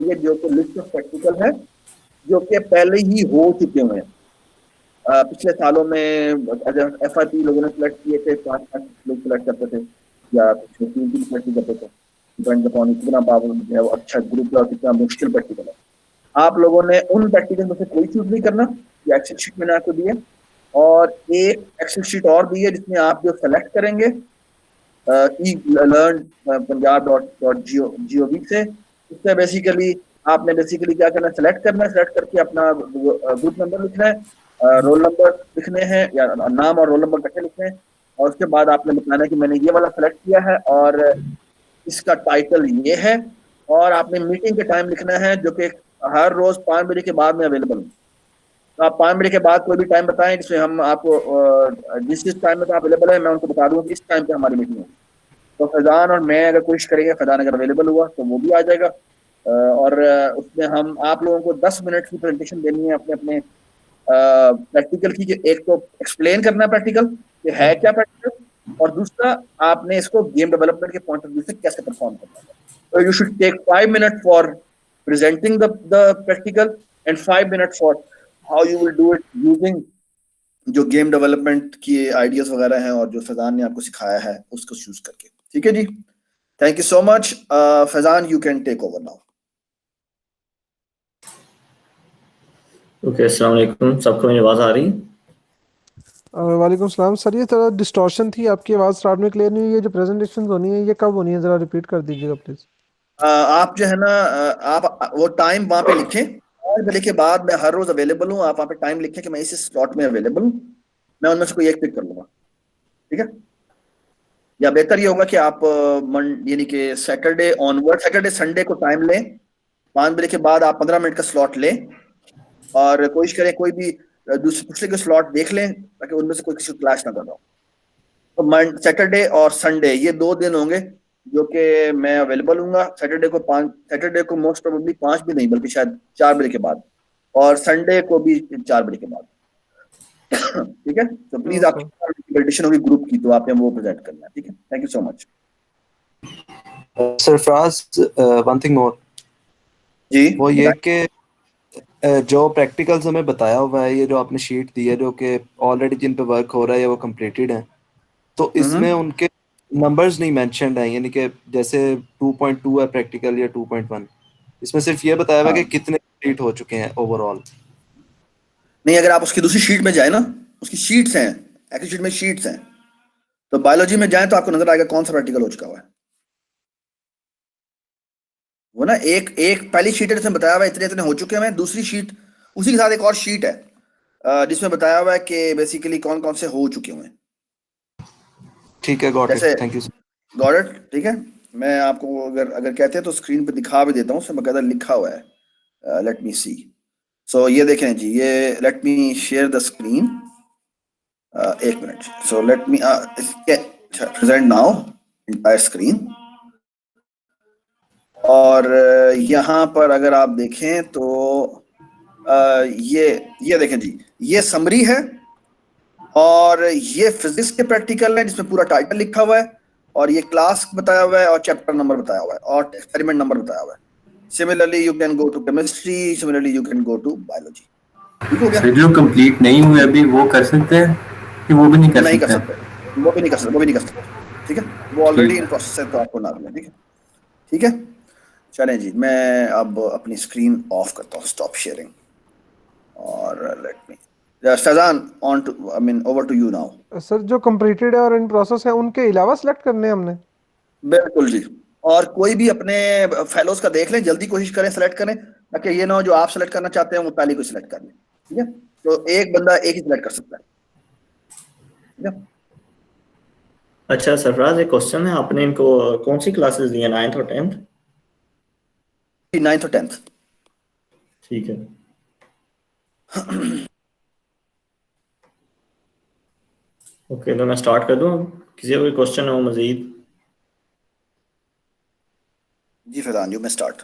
ये जो कि लिस्ट ऑफ प्रैक्टिकल है जो कि पहले ही हो चुके हुए हैं। पिछले सालों में FRP लोगों ने सिलेक्ट किए थे, 5-5 लोग सिलेक्ट करते थे या कुछ 3-3 सिलेक्ट करते थे, डिपेंड अपॉन कितना पावर जो है वो अच्छा ग्रुप है और कितना मुश्किल प्रैक्टिकल है। आप लोगों ने उन प्रैक्टिकल में से कोई चूज नहीं करना, ये एक्सेल शीट मैंने आपको दी है, और एक एक्सेल शीट और दी है जिसमें आप जो सेलेक्ट करेंगे ई लर्न पंजाब .gov से, उससे बेसिकली आपने बेसिकली क्या करना है, सेलेक्ट करना है, सेलेक्ट करके अपना ग्रुप नंबर लिखना है, रोल नंबर लिखने हैं या नाम और रोल नंबर इकट्ठे लिखने हैं, और उसके बाद आपने बताना है कि मैंने ये वाला सेलेक्ट किया है और इसका टाइटल ये है, और आपने मीटिंग के टाइम लिखना है जो कि हर रोज 5 बजे के बाद में अवेलेबल हूँ। तो आप 5 बजे के बाद कोई भी टाइम बताएं जिसमें हम आपको जिस टाइम में तो आप अवेलेबल है मैं उनको बता दूंगा कि इस टाइम पे हमारी मीटिंग होगी। तो फैजान और मैं अगर कोशिश करेंगे, फैजान अगर अवेलेबल हुआ तो वो भी आ जाएगा, और उसमें हम आप लोगों को 10 मिनट की प्रेजेंटेशन देनी है अपने अपने प्रैक्टिकल की। एक तो एक्सप्लेन करना है प्रैक्टिकल कि है क्या प्रैक्टिकल, और दूसरा आपने इसको गेम डेवलपमेंट के पॉइंट ऑफ व्यू से कैसे परफॉर्म करना है। तो you should take 5 minute for presenting the practical and 5 minute for how you will do it using जो गेम डेवलपमेंट की आइडियाज वगैरह हैं और जो फैजान ने आपको सिखाया है उसको यूज करके। ठीक है जी, thank you so much. Faizan, you can take over now. Okay, अस्सलाम वालेकुम, सबको मेरी आवाज़ आ रही है? वालेकुम सलाम सर, ये थोड़ा डिस्टॉर्शन थी, आपकी आवाज़ स्टार्ट में क्लियर नहीं हुई। ये जो प्रेजेंटेशन होनी है ये कब होनी है, ज़रा रिपीट कर दीजिएगा प्लीज़। आप जो है ना, आप वो टाइम वहां पे लिखें, 8 बजे के बाद मैं हर रोज अवेलेबल हूँ। आप वहां पे टाइम लिखें कि मैं इस स्लॉट में अवेलेबल हूँ, मैं उनमें से कोई एक पिक कर लूंगा। ठीक है, या बेहतर ये होगा कि आप यानी कि सैटरडे ऑनवर्ड, सैटरडे संडे को टाइम लें, 5 बजे के बाद आप 15 मिनट का स्लॉट लें, और कोशिश करें कोई भी दूसरे दूसरे के स्लॉट देख लें ताकि उनमें से कोई किसी को क्लैश ना कर रहा हो। तो सैटरडे और संडे ये 2 दिन होंगे जो कि मैं अवेलेबल हूँ। सैटरडे को मोस्ट प्रोबेबली 5 भी नहीं बल्कि शायद 4 बजे के बाद, और संडे को भी 4 बजे के बाद। ठीक है, तो प्लीज ओके। आपकी प्रेजेंटेशन होगी ग्रुप की, तो आपने वो प्रेजेंट करना है। ठीक है, thank you so much. Sarfaraz, one thing more, जी वो ये बताएं। कि जो प्रैक्टिकल्स हमें बताया हुआ है, ये जो आपने शीट दी है जो कि ऑलरेडी जिन पे वर्क हो रहा है या वो कंप्लीटेड है, तो इसमें उनके नंबर्स नहीं मेंशन्ड हैं, यानी कि जैसे 2.2 है प्रैक्टिकल या 2.1, इसमें सिर्फ ये बताया हुआ है हाँ, कि कितने कंप्लीट हो चुके हैं ओवरऑल। नहीं, अगर आप उसकी दूसरी शीट में जाए ना, उसकी शीट्स हैं, एक्चुअल शीट में शीट्स हैं, तो बायोलॉजी में जाए तो आपको नजर आएगा कौन सा प्रैक्टिकल हो चुका हुआ है। वो ना एक एक पहली शीट है जिसमें बताया हुआ है इतने इतने हो चुके हैं, दूसरी शीट उसी के साथ एक और शीट है जिसमें बताया हुआ है कि बेसिकली कौन कौन से हो चुके हुए हैं। ठीक है, गॉट इट, जैसे थैंक यू। गॉट इट, ठीक है। मैं आपको अगर अगर कहते हैं तो स्क्रीन पे दिखा भी देता हूँ, उसमें बकायदा लिखा हुआ है। लेट मी सी। सो ये देखें जी, ये let me share the screen, 1 minute. So let me present now entire screen, और यहाँ पर अगर आप देखें तो ये देखें जी, ये समरी है, और ये फिजिक्स के प्रैक्टिकल है जिसमें पूरा टाइटल लिखा हुआ है, और ये क्लास बताया हुआ है, और चैप्टर नंबर बताया हुआ है, और एक्सपेरिमेंट नंबर बताया हुआ है। Similarly you can go to chemistry, similarly you can go to biology. ठीक हो गया? सर जो कंप्लीट नहीं हुए अभी वो कर सकते हैं कि वो भी नहीं कर नहीं कर सकते हैं? सकते, वो भी नहीं कर सकते, वो भी नहीं कर सकते। ठीक है, वो ऑलरेडी ठीक इन है। प्रोसेस है, तो आपको ना करना। ठीक है, ठीक है, चलें जी, मैं अब अपनी स्क्रीन ऑफ करता हूँ, स्टॉप शेयरिंग, और let me Faizan on to, I mean over to you now. Sir जो कंप्लीटेड है और इन प्रोसेस है उनके अलावा सेलेक्ट करने हैं हमने? बिल्कुल जी, और कोई भी अपने फेलोज का देख लें, जल्दी कोशिश करें सेलेक्ट करें, ताकि ये ना हो जो आप सेलेक्ट करना चाहते हैं वो पहले को सिलेक्ट कर लें। ठीक है, तो एक बंदा एक ही सिलेक्ट कर सकता है। ठीक है, अच्छा सरफराज, एक क्वेश्चन है, आपने इनको कौन सी क्लासेस दी है, 9th और 10th? 9th और 10th। ठीक है। ओके, तो मैं स्टार्ट कर दूँ? किसी का कोई क्वेश्चन हो मजीद? जी फैजान, यू में स्टार्ट।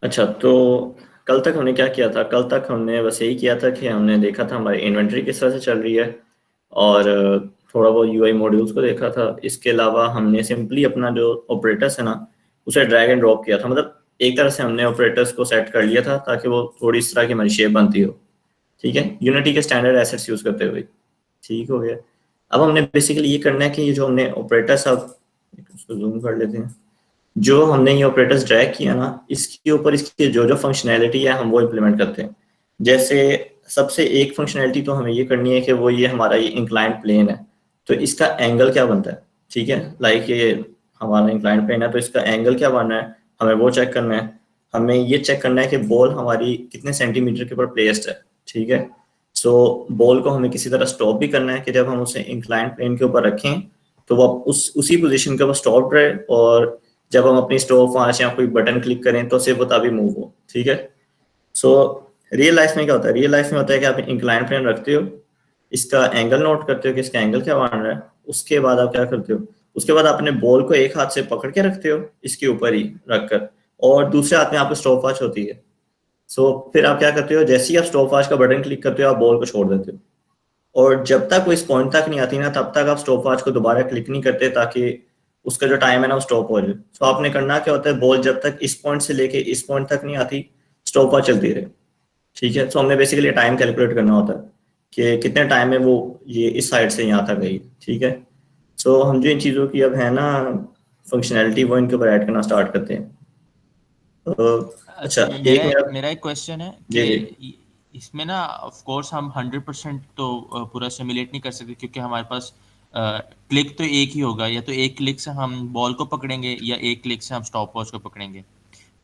अच्छा, तो कल तक हमने क्या किया था? कल तक हमने बस यही किया था कि हमने देखा था हमारी इन्वेंटरी किस तरह से चल रही है और थोड़ा बहुत यूआई मॉड्यूल्स को देखा था। इसके अलावा हमने सिंपली अपना जो ऑपरेटर्स है ना उसे ड्रैग एंड ड्रॉप किया था, मतलब एक तरह से हमने ऑपरेटर्स को सेट कर लिया था ताकि वो थोड़ी इस तरह की हमारी शेप बनती हो। ठीक है, यूनिटी के स्टैंडर्ड एसेट्स यूज करते हुए। ठीक हो गया। अब हमने बेसिकली ये करना है कि ये जो हमने ऑपरेटर्स, अब उसको जूम कर लेते हैं, जो हमने ये ऑपरेटर्स ड्रैग किया ना इसके ऊपर इसकी जो जो फंक्शनैलिटी है हम वो इम्प्लीमेंट करते हैं। जैसे सबसे एक फंक्शनैलिटी तो हमें ये करनी है कि वो ये हमारा ये इंक्लाइंड प्लेन है, तो इसका एंगल क्या बनता है। ठीक है, लाइक ये हमारा इंक्लाइंड प्लेन है तो इसका एंगल क्या बनना है हमें वो चेक करना है। हमें ये चेक करना है कि बॉल हमारी कितने सेंटीमीटर के ऊपर प्लेस्ड है। ठीक है, सो बॉल को हमें किसी तरह स्टॉप भी करना है कि जब हम उसे इंक्लाइंड प्लेन के ऊपर रखें तो वो उसी पोजीशन के ऊपर स्टॉप रहे, और जब हम अपनी स्टॉप वॉच या कोई बटन क्लिक करें तो सिर्फ वो तभी मूव हो। ठीक है, सो रियल लाइफ में क्या होता है? रियल लाइफ में होता है कि आप इंक्लाइंड प्लेन रखते हो, इसका एंगल नोट करते हो कि इसका एंगल क्या बन रहा है, उसके बाद आप क्या करते हो, उसके बाद अपने बॉल को एक हाथ से पकड़ के रखते हो इसके ऊपर ही रखकर, और दूसरे हाथ में आपको स्टॉप वॉच होती है। सो फिर आप क्या करते हो, जैसे ही आप स्टॉप वॉच का बटन क्लिक करते हो आप बॉल को छोड़ देते हो, और जब तक वो इस पॉइंट तक नहीं आती ना तब तक आप स्टॉप वॉच को दोबारा क्लिक नहीं करते ताकि उसका जो टाइम है ना वो स्टॉप हो जाए। सो आपने करना क्या होता है, बॉल जब तक इस पॉइंट से लेके इस पॉइंट तक नहीं आती स्टॉप वॉच चलती रहे। ठीक है, सो हमने बेसिकली टाइम कैलकुलेट करना होता है कि कितने टाइम में वो ये इस साइड से यहाँ तक गई। ठीक है, सो हम जो इन चीज़ों की अब है ना फंक्शनैलिटी वो इनके ऊपर ऐड करना स्टार्ट करते हैं। अच्छा, एक मेरा एक क्वेश्चन है जी जी कि इसमें ना ऑफ कोर्स हम 100% तो पूरा सिमुलेट नहीं कर सकते क्योंकि हमारे पास क्लिक तो एक ही होगा, या तो एक क्लिक से हम बॉल को पकड़ेंगे या एक क्लिक से हम स्टॉप वॉच को पकड़ेंगे।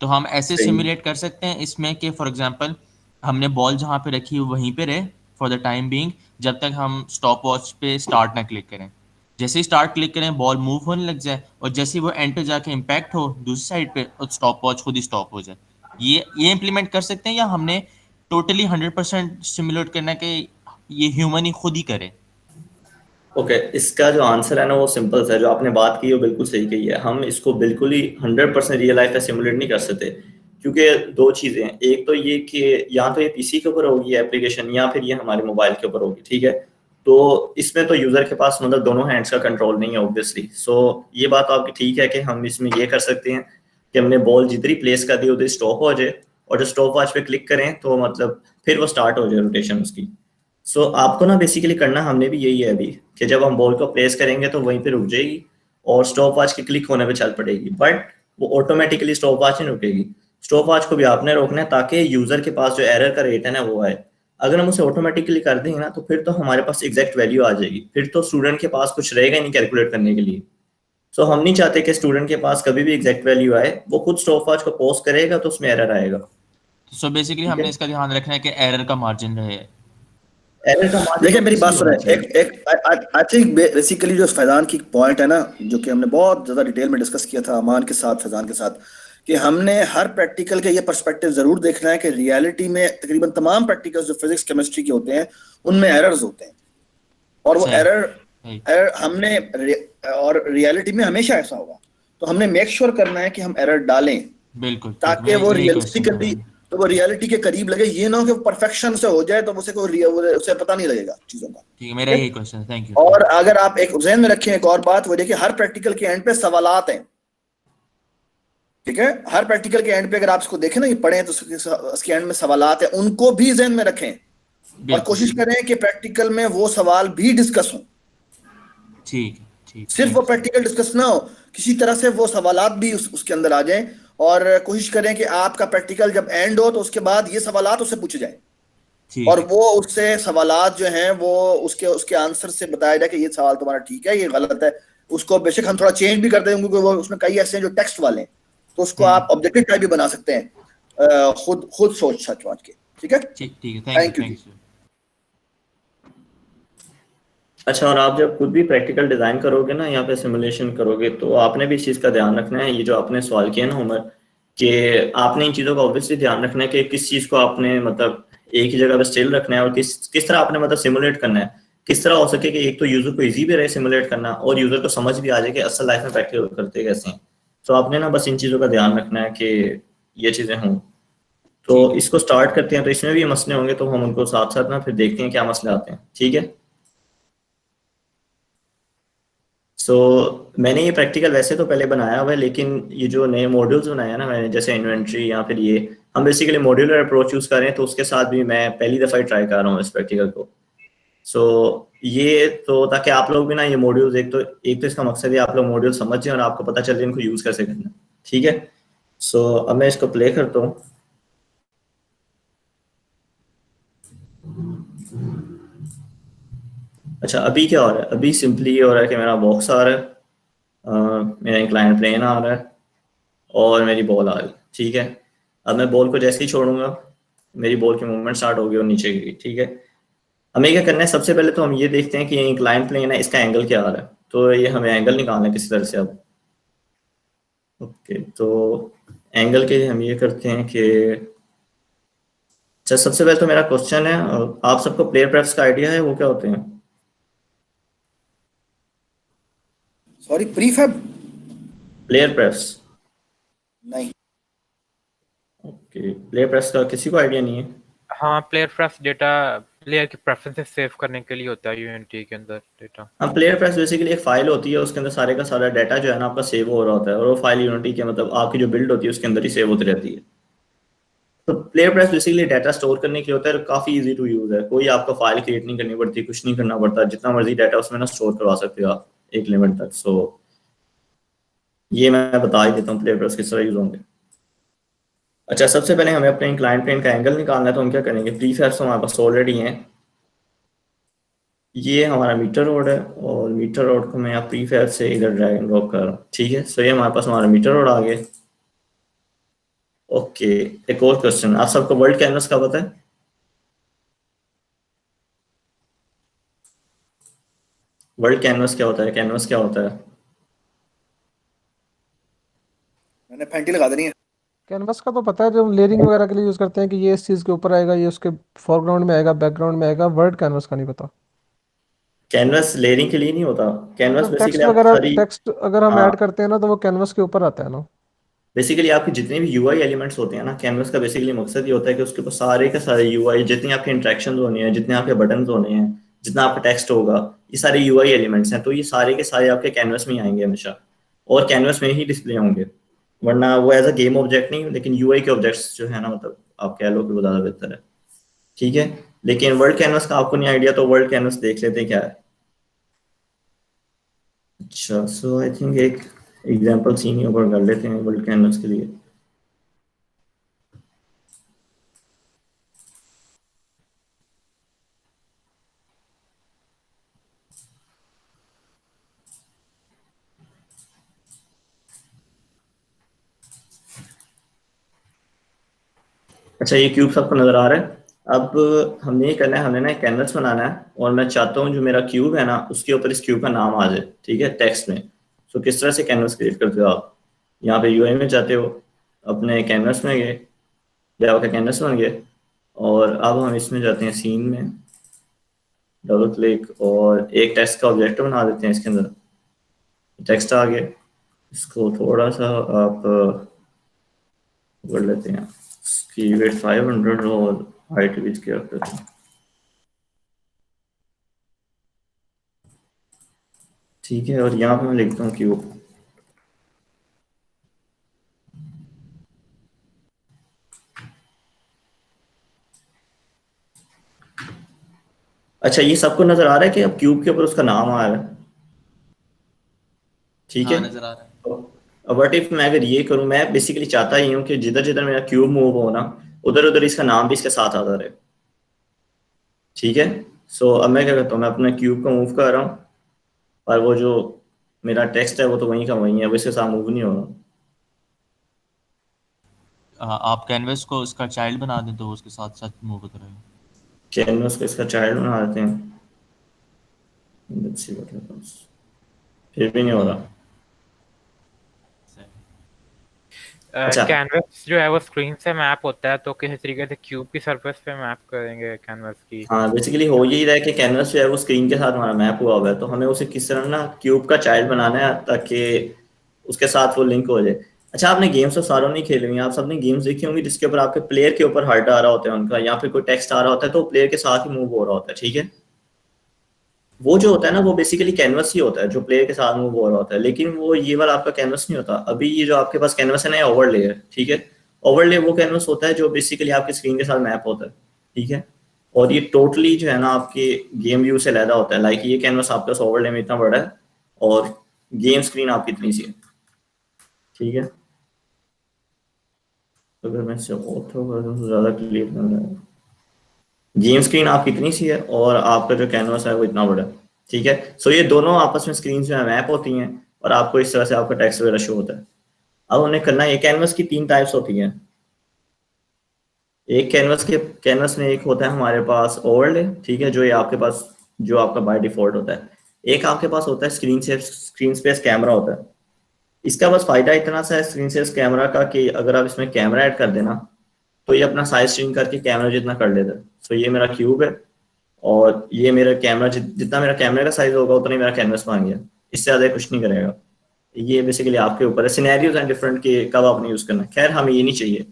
तो हम ऐसे सही। सिमुलेट कर सकते हैं इसमें कि फॉर एग्जांपल हमने बॉल जहाँ पे रखी है वहीं पे रहे फॉर द टाइम बीइंग, जब तक हम स्टॉप वॉच पे स्टार्ट ना क्लिक करें। जैसे ही स्टार्ट क्लिक करें बॉल मूव होने लग जाए, और जैसे ही वो एंड पे जाके इम्पैक्ट हो दूसरी साइड पे और स्टॉप वॉच खुद ही स्टॉप हो जाए। ये इम्प्लीमेंट कर सकते हैं या हमने टोटली 100% सिमुलेट करना है कि ये ह्यूमन ही खुद ही करे? ओके, इसका जो आंसर है ना वो सिंपल सा है। जो आपने बात की है वो बिल्कुल सही कही है। हम इसको बिल्कुल ही 100% रियल लाइफ में सिमुलेट नहीं कर सकते, क्योंकि दो चीज़ें हैं। एक तो ये कि या तो ये पीसी के ऊपर होगी एप्लीकेशन या फिर ये हमारे मोबाइल के ऊपर होगी। ठीक है, तो इसमें तो यूज़र के पास मतलब दोनों हैंड्स का कंट्रोल नहीं है ऑब्वियसली। सो ये बात आपकी ठीक है कि हम इसमें ये कर सकते हैं कि हमने बॉल जितनी प्लेस कर दी उधर स्टॉप हो जाए, और जब स्टॉप वॉच पे क्लिक करें तो मतलब फिर वो स्टार्ट हो जाए रोटेशन उसकी। सो आपको ना बेसिकली करना हमने भी यही है अभी कि जब हम बॉल को प्लेस करेंगे तो वहीं पे रुक जाएगी और स्टॉप वॉच के क्लिक होने पे चल पड़ेगी, बट वो ऑटोमेटिकली स्टॉप वॉच नहीं रुकेगी। स्टॉप वॉच को भी आपने रोकना है ताकि यूजर के पास जो एरर का रेट है ना वो आए। अगर हम उसे ऑटोमेटिकली कर देंगे ना तो फिर तो हमारे पास एग्जैक्ट वैल्यू आ जाएगी, फिर तो स्टूडेंट के पास कुछ रहेगा ही नहीं कैलकुलेट करने के लिए। सो हम नहीं चाहते कि स्टूडेंट के पास कभी भी एग्जैक्ट वैल्यू आए, वो खुद स्टॉप वॉच को पॉज करेगा तो उसमें एरर आएगा। सो बेसिकली हमने इसका ध्यान रखना है कि एरर का मार्जिन रहे। एरर का मार्जिन देखिए मेरी बात सुने, होना चाहिए। आई थिंक बेसिकली जो फैजान की पॉइंट है ना, जो कि हमने बहुत ज्यादा डिटेल में डिस्कस किया था अमान के साथ, फैजान के साथ, कि हमने हर प्रैक्टिकल के ये पर्सपेक्टिव जरूर देखना है कि रियलिटी में तकरीबन तमाम प्रैक्टिकल्स जो फिजिक्स केमिस्ट्री के होते हैं उनमें एरर्स होते हैं, और वो सही। एरर हमने और रियलिटी में हमेशा ऐसा होगा। तो हमने मेक श्योर करना है कि हम एरर डालें बिल्कुल, ताकि वो रियलिस्टिकली तो वो रियलिटी के करीब लगे। ये ना हो कि वो परफेक्शन से हो जाए तो उसे पता नहीं लगेगा चीजों का। ठीक है, मेरा यही क्वेश्चन है। Thank you. और अगर आप एक ज़हन में रखें एक और बात, वो देखिए हर प्रैक्टिकल के एंड पे सवालात हैं। ठीक है, हर प्रैक्टिकल के एंड पे अगर आप इसको देखें ना, ये पढ़ें तो उसके एंड में सवालात हैं, उनको भी ज़हन में रखें और कोशिश करें कि प्रैक्टिकल में वो सवाल भी डिस्कस हो। ठीक, सिर्फ वो प्रैक्टिकल डिस्कस ना हो, किसी तरह से वो सवालात भी उसके अंदर आ जाएं, और कोशिश करें कि आपका प्रैक्टिकल जब एंड हो तो उसके बाद ये सवालात उससे पूछे जाएं, और वो उससे सवालात जो हैं वो उसके आंसर से बताया जाए कि ये सवाल तुम्हारा ठीक है, ये गलत है। उसको बेशक हम थोड़ा चेंज भी कर देंगे क्योंकि वो उसमें कई ऐसे हैं जो टेक्स्ट वाले हैं, तो उसको आप ऑब्जेक्टिव टाइप भी बना सकते हैं खुद सोच समझ के। ठीक है, ठीक है, थैंक यू। अच्छा, और आप जब खुद भी प्रैक्टिकल डिजाइन करोगे ना, यहाँ पे सिमुलेशन करोगे, तो आपने भी इस चीज़ का ध्यान रखना है। ये जो आपने सवाल किया ना उमर, कि आपने इन चीज़ों का ऑब्वियसली ध्यान रखना है कि किस चीज़ को आपने मतलब एक ही जगह पे स्टिल रखना है और किस तरह आपने मतलब सिमुलेट करना है। किस तरह हो सके कि एक तो यूजर को इजी भी रहे सिमुलेट करना, और यूजर को समझ भी आ जाए कि असल लाइफ में प्रैक्टिकल करते कैसे हैं। तो आपने ना बस इन चीज़ों का ध्यान रखना है कि ये चीज़ें हों। तो इसको स्टार्ट करते हैं, तो इसमें भी मसले होंगे तो हम उनको साथ साथ ना फिर देखते हैं क्या मसले आते हैं, ठीक है। सो मैंने ये प्रैक्टिकल वैसे तो पहले बनाया हुआ है, लेकिन ये जो नए मॉड्यूल्स बनाया ना मैंने, जैसे इन्वेंट्री या फिर ये, हम बेसिकली मॉड्यूलर अप्रोच यूज़ कर रहे हैं, तो उसके साथ भी मैं पहली दफ़ा ही ट्राई कर रहा हूँ इस प्रैक्टिकल को। सो ये तो ताकि आप लोग भी ना ये मॉड्यूल्स, एक तो इसका मकसद है आप लोग मॉड्यूल समझ जाएं और आपको पता चले इनको यूज़ कैसे करना है, ठीक है। सो अब मैं इसको प्ले करता हूँ। अच्छा, अभी क्या हो रहा है? अभी सिंपली ये हो रहा है कि मेरा बॉक्स आ रहा है, मेरा इंक्लाइन प्लेन आ रहा है और मेरी बॉल आ रही है, ठीक है। अब मैं बॉल को जैसे ही छोड़ूंगा मेरी बॉल की मूवमेंट स्टार्ट होगी और नीचे गिरी, ठीक है। हमें क्या करना है, सबसे पहले तो हम ये देखते हैं कि ये इंक्लाइन प्लेन है, इसका एंगल क्या आ रहा है, तो ये हमें एंगल निकालना है किसी तरह से। अब ओके, तो एंगल के लिए हम ये करते हैं कि अच्छा, सबसे पहले तो मेरा क्वेश्चन है, आप सबको प्लेयर प्रेफ्स का आइडिया है, वो क्या होते हैं? Sorry, prefab? प्लेयर प्रेफ्स? नहीं। ओके, प्लेयर प्रेफ्स का किसी को आइडिया नहीं है? हाँ, प्लेयर प्रेफ डेटा प्लेयर की प्रेफरेंसेस सेव करने के लिए होता है यूएनटी के अंदर डेटा। हाँ, प्लेयर प्रेफ्स बेसिकली एक फाइल होती है, उसके अंदर सारे का सारा डाटा जो है ना आपका सेव हो रहा होता है, और वो फाइल यूनिटी के मतलब आपकी जो बिल्ड होती है उसके अंदर ही सेव होती रहती है। तो player press basically data store करने के लिए होता है, काफ़ी इजी टू यूज़ है, कोई आपको फाइल क्रिएट नहीं करनी पड़ती, कुछ नहीं करना पड़ता, जितना मर्जी डाटा उसमें ना स्टोर करवा सकते हो आप एक लिमिट तक। सो ये मैं बता ही देता हूँ प्लेयर प्रेस किस तरह यूज़ होंगे। अच्छा, सबसे पहले हमें अपने इंक्लाइन प्लेन का एंगल निकालना है, तो हम क्या करेंगे, प्रीफैब्स हमारे पास ऑलरेडी हैं। ये हमारा मीटर रोड है और मीटर रोड को मैं यहाँ प्रीफैब से इधर ड्रैग एंड ड्रॉप कर रहा हूँ, ठीक है। सो ये हमारे पास हमारा मीटर रोड आ गया। ओके, एक और क्वेश्चन, आप सबको वर्ल्ड कैनवस का पता है? वर्ल्ड कैनवस क्या होता है, कैनवस क्या होता है? मैंने फैंटी लगा देनी है। कैनवस का तो पता है, जो लेयरिंग वगैरह के लिए यूज करते हैं कि ये इस चीज के ऊपर आएगा, ये उसके फोरग्राउंड में आएगा, बैकग्राउंड में आएगा। वर्ड कैनवस का नहीं पता। कैनवस लेयरिंग के लिए नहीं होता, कैनवस मतलब बेसिकली टेक्स्ट आप वगैरह, सारी, टेक्स्ट अगर हम हाँ, ऐड करते हैं ना तो वो कैनवस के ऊपर आता है ना। बेसिकली आपके जितने भी यूआई एलिमेंट्स होते हैं ना, कैनवस का बेसिकली मकसद ये होता है कि उसके ऊपर सारे के सारे यूआई, जितनी आपके इंटरेक्शन होने हैं, जितने आपके बटन होने हैं, जितना आपका टेक्स्ट होगा, ये सारे यूआई एलिमेंट्स हैं, तो ये सारे के सारे आपके कैनवस में ही आएंगे हमेशा, और कैनवस में ही डिस्प्ले होंगे, वरना वो एज अ गेम ऑब्जेक्ट नहीं, लेकिन यूआई के ऑब्जेक्ट्स जो है ना, मतलब आप कह लो कि वो ज़्यादा बेहतर है, ठीक है। लेकिन वर्ल्ड कैनवस का आपको नहीं आइडिया, तो वर्ल्ड कैनवस देख लेते हैं क्या है। अच्छा, सो आई थिंक एक एग्जांपल सीन ही ऊपर कर लेते हैं वर्ल्ड कैनवस के लिए। अच्छा, ये क्यूब सबको नजर आ रहा है? अब हमने ये करना है, हमने ना एक कैनवस बनाना है, और मैं चाहता हूँ जो मेरा क्यूब है ना उसके ऊपर इस क्यूब का नाम आ जाए, ठीक है, टेक्स्ट में। सो किस तरह से कैनवस क्रिएट करते हो आप? यहाँ पे यूआई में जाते हो, अपने कैनवस में गए, जावा का कैनवस बन गया, और अब हम इसमें जाते हैं सीन में, डबल क्लिक, और एक टेक्स्ट का ऑब्जेक्ट बना देते हैं इसके अंदर। टेक्स्ट आ गया, इसको थोड़ा सा आप कर लेते हैं, इसकी वेट 500 और हाइट भी इसकी रख देते हैं, ठीक है। और यहाँ पे मैं लिखता हूँ क्यूब। अच्छा, ये सबको नजर आ रहा है कि अब क्यूब के ऊपर उसका नाम आ रहा है, ठीक है। हाँ, नजर आ रहा है। अब व्हाट इफ मैं अगर ये करूँ, मैं बेसिकली चाहता ही हूँ कि जिधर जिधर मेरा क्यूब मूव हो ना, उधर उधर इसका नाम भी इसके साथ आता रहे, ठीक है। सो अब मैं क्या करता हूँ, मैं अपने क्यूब को मूव कर रहा हूँ, और वो जो मेरा टेक्स्ट है वो तो वहीं का वहीं है, वो इसके साथ मूव नहीं हो रहा। आप कैनवस को उसका चाइल्ड बना दें तो वो उसके साथ साथ मूव होता रहेगा। कैनवस को इसका चाइल्ड बना देते हैं, Let's see what happens। फिर भी नहीं हो रहा। अच्छा, कैनवस जो है वो स्क्रीन से मैप होता है, तो किसी तरीके से क्यूब की सरफेस पे मैप करेंगे कैनवस की। हाँ, बेसिकली हो यही रहा है कि कैनवस जो है वो स्क्रीन के साथ हमारा मैप हुआ हुआ है, तो हमें उसे किस तरह ना क्यूब का चाइल्ड बनाना है ताकि उसके साथ वो लिंक हो जाए। अच्छा, आपने गेम्स तो सारों नहीं खेली हुई हैं, आप सबने गेम्स देखी होंगी जिसके ऊपर आपके प्लेयर के ऊपर हार्ट आ रहा होता है उनका, या फिर कोई टेक्स्ट आ रहा होता है तो प्लेयर के साथ ही मूव हो रहा होता है, ठीक है। वो जो होता है ना वो बेसिकली कैनवस ही होता है जो प्लेयर के साथ मूव हो रहा होता है, लेकिन वो ये वाला आपका कैनवस नहीं होता। अभी ये जो आपके पास कैनवस है ना, ओवरले है, ठीक है। ओवरले वो कैनवस होता है जो बेसिकली आपकी स्क्रीन के साथ मैप होता है, ठीक है। और ये टोटली जो है ना आपके गेम व्यू से अलग होता है। लाइक ये कैनवस आपके पास ओवरले में इतना बड़ा है और गेम स्क्रीन आपकी इतनी सी है, ठीक है। तो अगर मैं इससे और थोड़ा कर दूं तो ज़्यादा क्लियर लग रहा है। गेम स्क्रीन आपकी इतनी सी है और आपका जो कैनवस है वो इतना बड़ा है, ठीक है। सो ये दोनों आपस में स्क्रीन जो है मैप होती हैं और आपको इस तरह से आपका टेक्स्ट वगैरह शो होता है। अब उन्हें करना है, कैनवस की 3 टाइप्स होती हैं। एक कैनवस में एक होता है हमारे पास ओवरले, ठीक है, जो ये आपके पास जो आपका बाय डिफॉल्ट होता है। एक आपके पास होता है स्क्रीन स्पेस कैमरा होता है। इसका बस फायदा इतना सा है स्क्रीन स्पेस कैमरा का कि अगर आप इसमें कैमरा ऐड कर देना तो ये अपना साइज चेंज करके कैमरा जितना कर लेता है। सो ये मेरा क्यूब है और ये मेरा कैमरा जितना मेरा कैमरे का साइज होगा उतना ही मेरा कैनवस बन गया, इससे ज़्यादा कुछ नहीं करेगा। ये बेसिकली आपके ऊपर है, सिनेरियोज एंड डिफरेंट के कब आपने यूज़ करना है। खैर हमें ये नहीं चाहिए।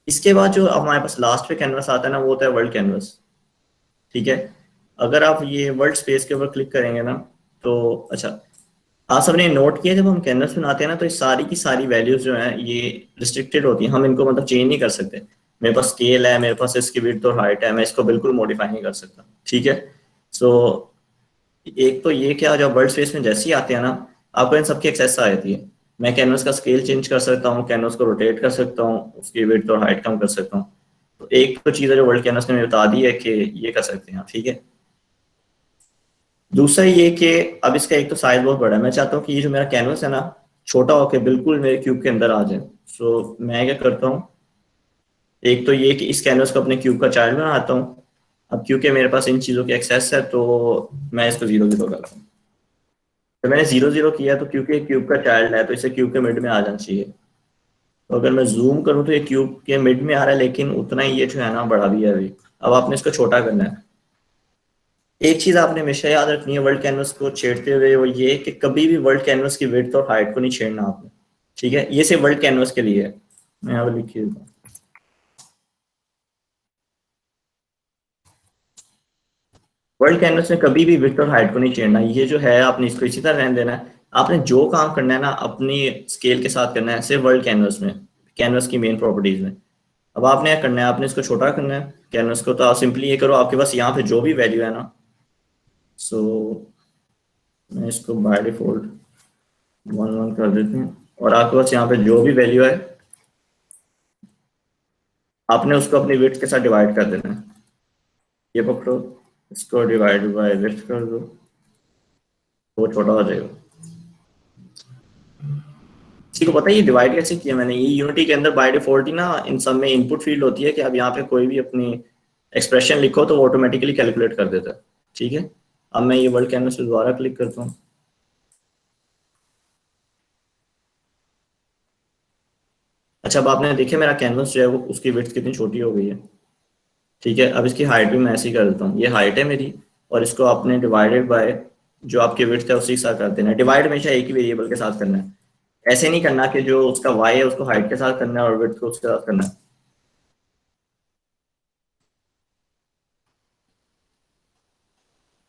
इसके बाद जो हमारे पास लास्ट पे कैनवस आता है ना वो होता है वर्ल्ड कैनवस, ठीक है। अगर आप ये वर्ल्ड स्पेस के ऊपर क्लिक करेंगे ना तो अच्छा, आप सबने नोट किया जब हम कैनवस बनाते हैं ना तो ये सारी की सारी वैल्यूज जो हैं ये रिस्ट्रिक्टेड होती हैं, हम इनको मतलब चेंज नहीं कर सकते। मेरे पास स्केल है, मेरे पास इसकी विड्थ और हाइट है, मैं इसको बिल्कुल मॉडिफाई नहीं कर सकता, ठीक है। सो एक तो ये क्या, जब वर्ल्ड स्पेस में जैसे ही आते हैं ना आपको इन सबकी एक्सेस आ जाती है। मैं कैनवस का स्केल चेंज कर सकता हूँ, कैनवस को रोटेट कर सकता हूँ, उसकी विड्थ और हाइट कम कर सकता हूँ। तो एक तो चीज़ है जो वर्ल्ड कैनवस ने बता दी है कि ये कर सकते हैं, ठीक है। दूसरा ये कि अब इसका एक तो साइज बहुत बड़ा है, मैं चाहता हूँ कि ये जो मेरा कैनवस है ना छोटा होकर बिल्कुल मेरे क्यूब के अंदर आ जाए। सो मैं क्या करता हूँ, एक तो ये कि इस कैनवस को अपने क्यूब का चाइल्ड बनाता हूँ। अब क्योंकि मेरे पास इन चीज़ों की एक्सेस है तो मैं इसको 0 0 करता हूँ। तो मैंने 0 0 किया तो क्योंकि क्यूब का चाइल्ड है तो इसे क्यूब के मिड में आ जाना चाहिए। तो अगर मैं जूम करूँ तो ये क्यूब के मिड में आ रहा है, लेकिन उतना ही ये जो है ना बड़ा भी है अभी। अब आपने इसको छोटा करना है। एक चीज आपने हमेशा याद रखनी है वर्ल्ड कैनवस को छेड़ते हुए, वो ये कि कभी भी वर्ल्ड कैनवस की विड्थ और हाइट को नहीं छेड़ना आपने, ठीक है। ये सिर्फ वर्ल्ड कैनवस के लिए है। मैं यहाँ पर लिख देता हूँ, वर्ल्ड कैनवस में कभी भी विड्थ और हाइट को नहीं छेड़ना। ये जो है आपने इसको इसी तरह रहने देना है। आपने जो काम करना है ना अपनी स्केल के साथ करना है, सिर्फ वर्ल्ड कैनवस में, कैनवस की मेन प्रॉपर्टीज में। अब आपने क्या करना है, आपने इसको छोटा करना है कैनवस को। तो आप सिंपली ये करो, आपके पास यहाँ पे जो भी वैल्यू है ना, सो मैं इसको बाय डिफॉल्ट 1 1 कर देते हैं। और आपके पास यहाँ पे जो भी वैल्यू है आपने उसको अपनी विड्थ के साथ डिवाइड कर देना है। ये पकड़ो, इसको डिवाइड बाय विड्थ कर दो तो वो छोटा हो जाएगा। किसी को पता है ये डिवाइड कैसे किया मैंने? ये यूनिटी के अंदर बाय डिफॉल्ट ही ना इन सब में इनपुट फील्ड होती है कि अब यहाँ पे कोई भी अपनी एक्सप्रेशन लिखो तो वो ऑटोमेटिकली कैलकुलेट कर देता है, ठीक है। अब मैं ये वर्ल्ड कैनवस पे दोबारा क्लिक करता हूँ। अच्छा, अब आपने देखिए मेरा कैनवस जो है वो उसकी विड्थ कितनी छोटी हो गई है, ठीक है। अब इसकी हाइट भी मैं ऐसे ही कर देता हूँ, ये हाइट है मेरी और इसको आपने डिवाइडेड बाय जो आपकी विड्थ है उसी के साथ कर देना है। डिवाइड हमेशा एक ही वेरिएबल के साथ करना है, ऐसे नहीं करना कि जो उसका वाई है उसको हाइट के साथ करना है और विड्थ को उसके साथ करना है।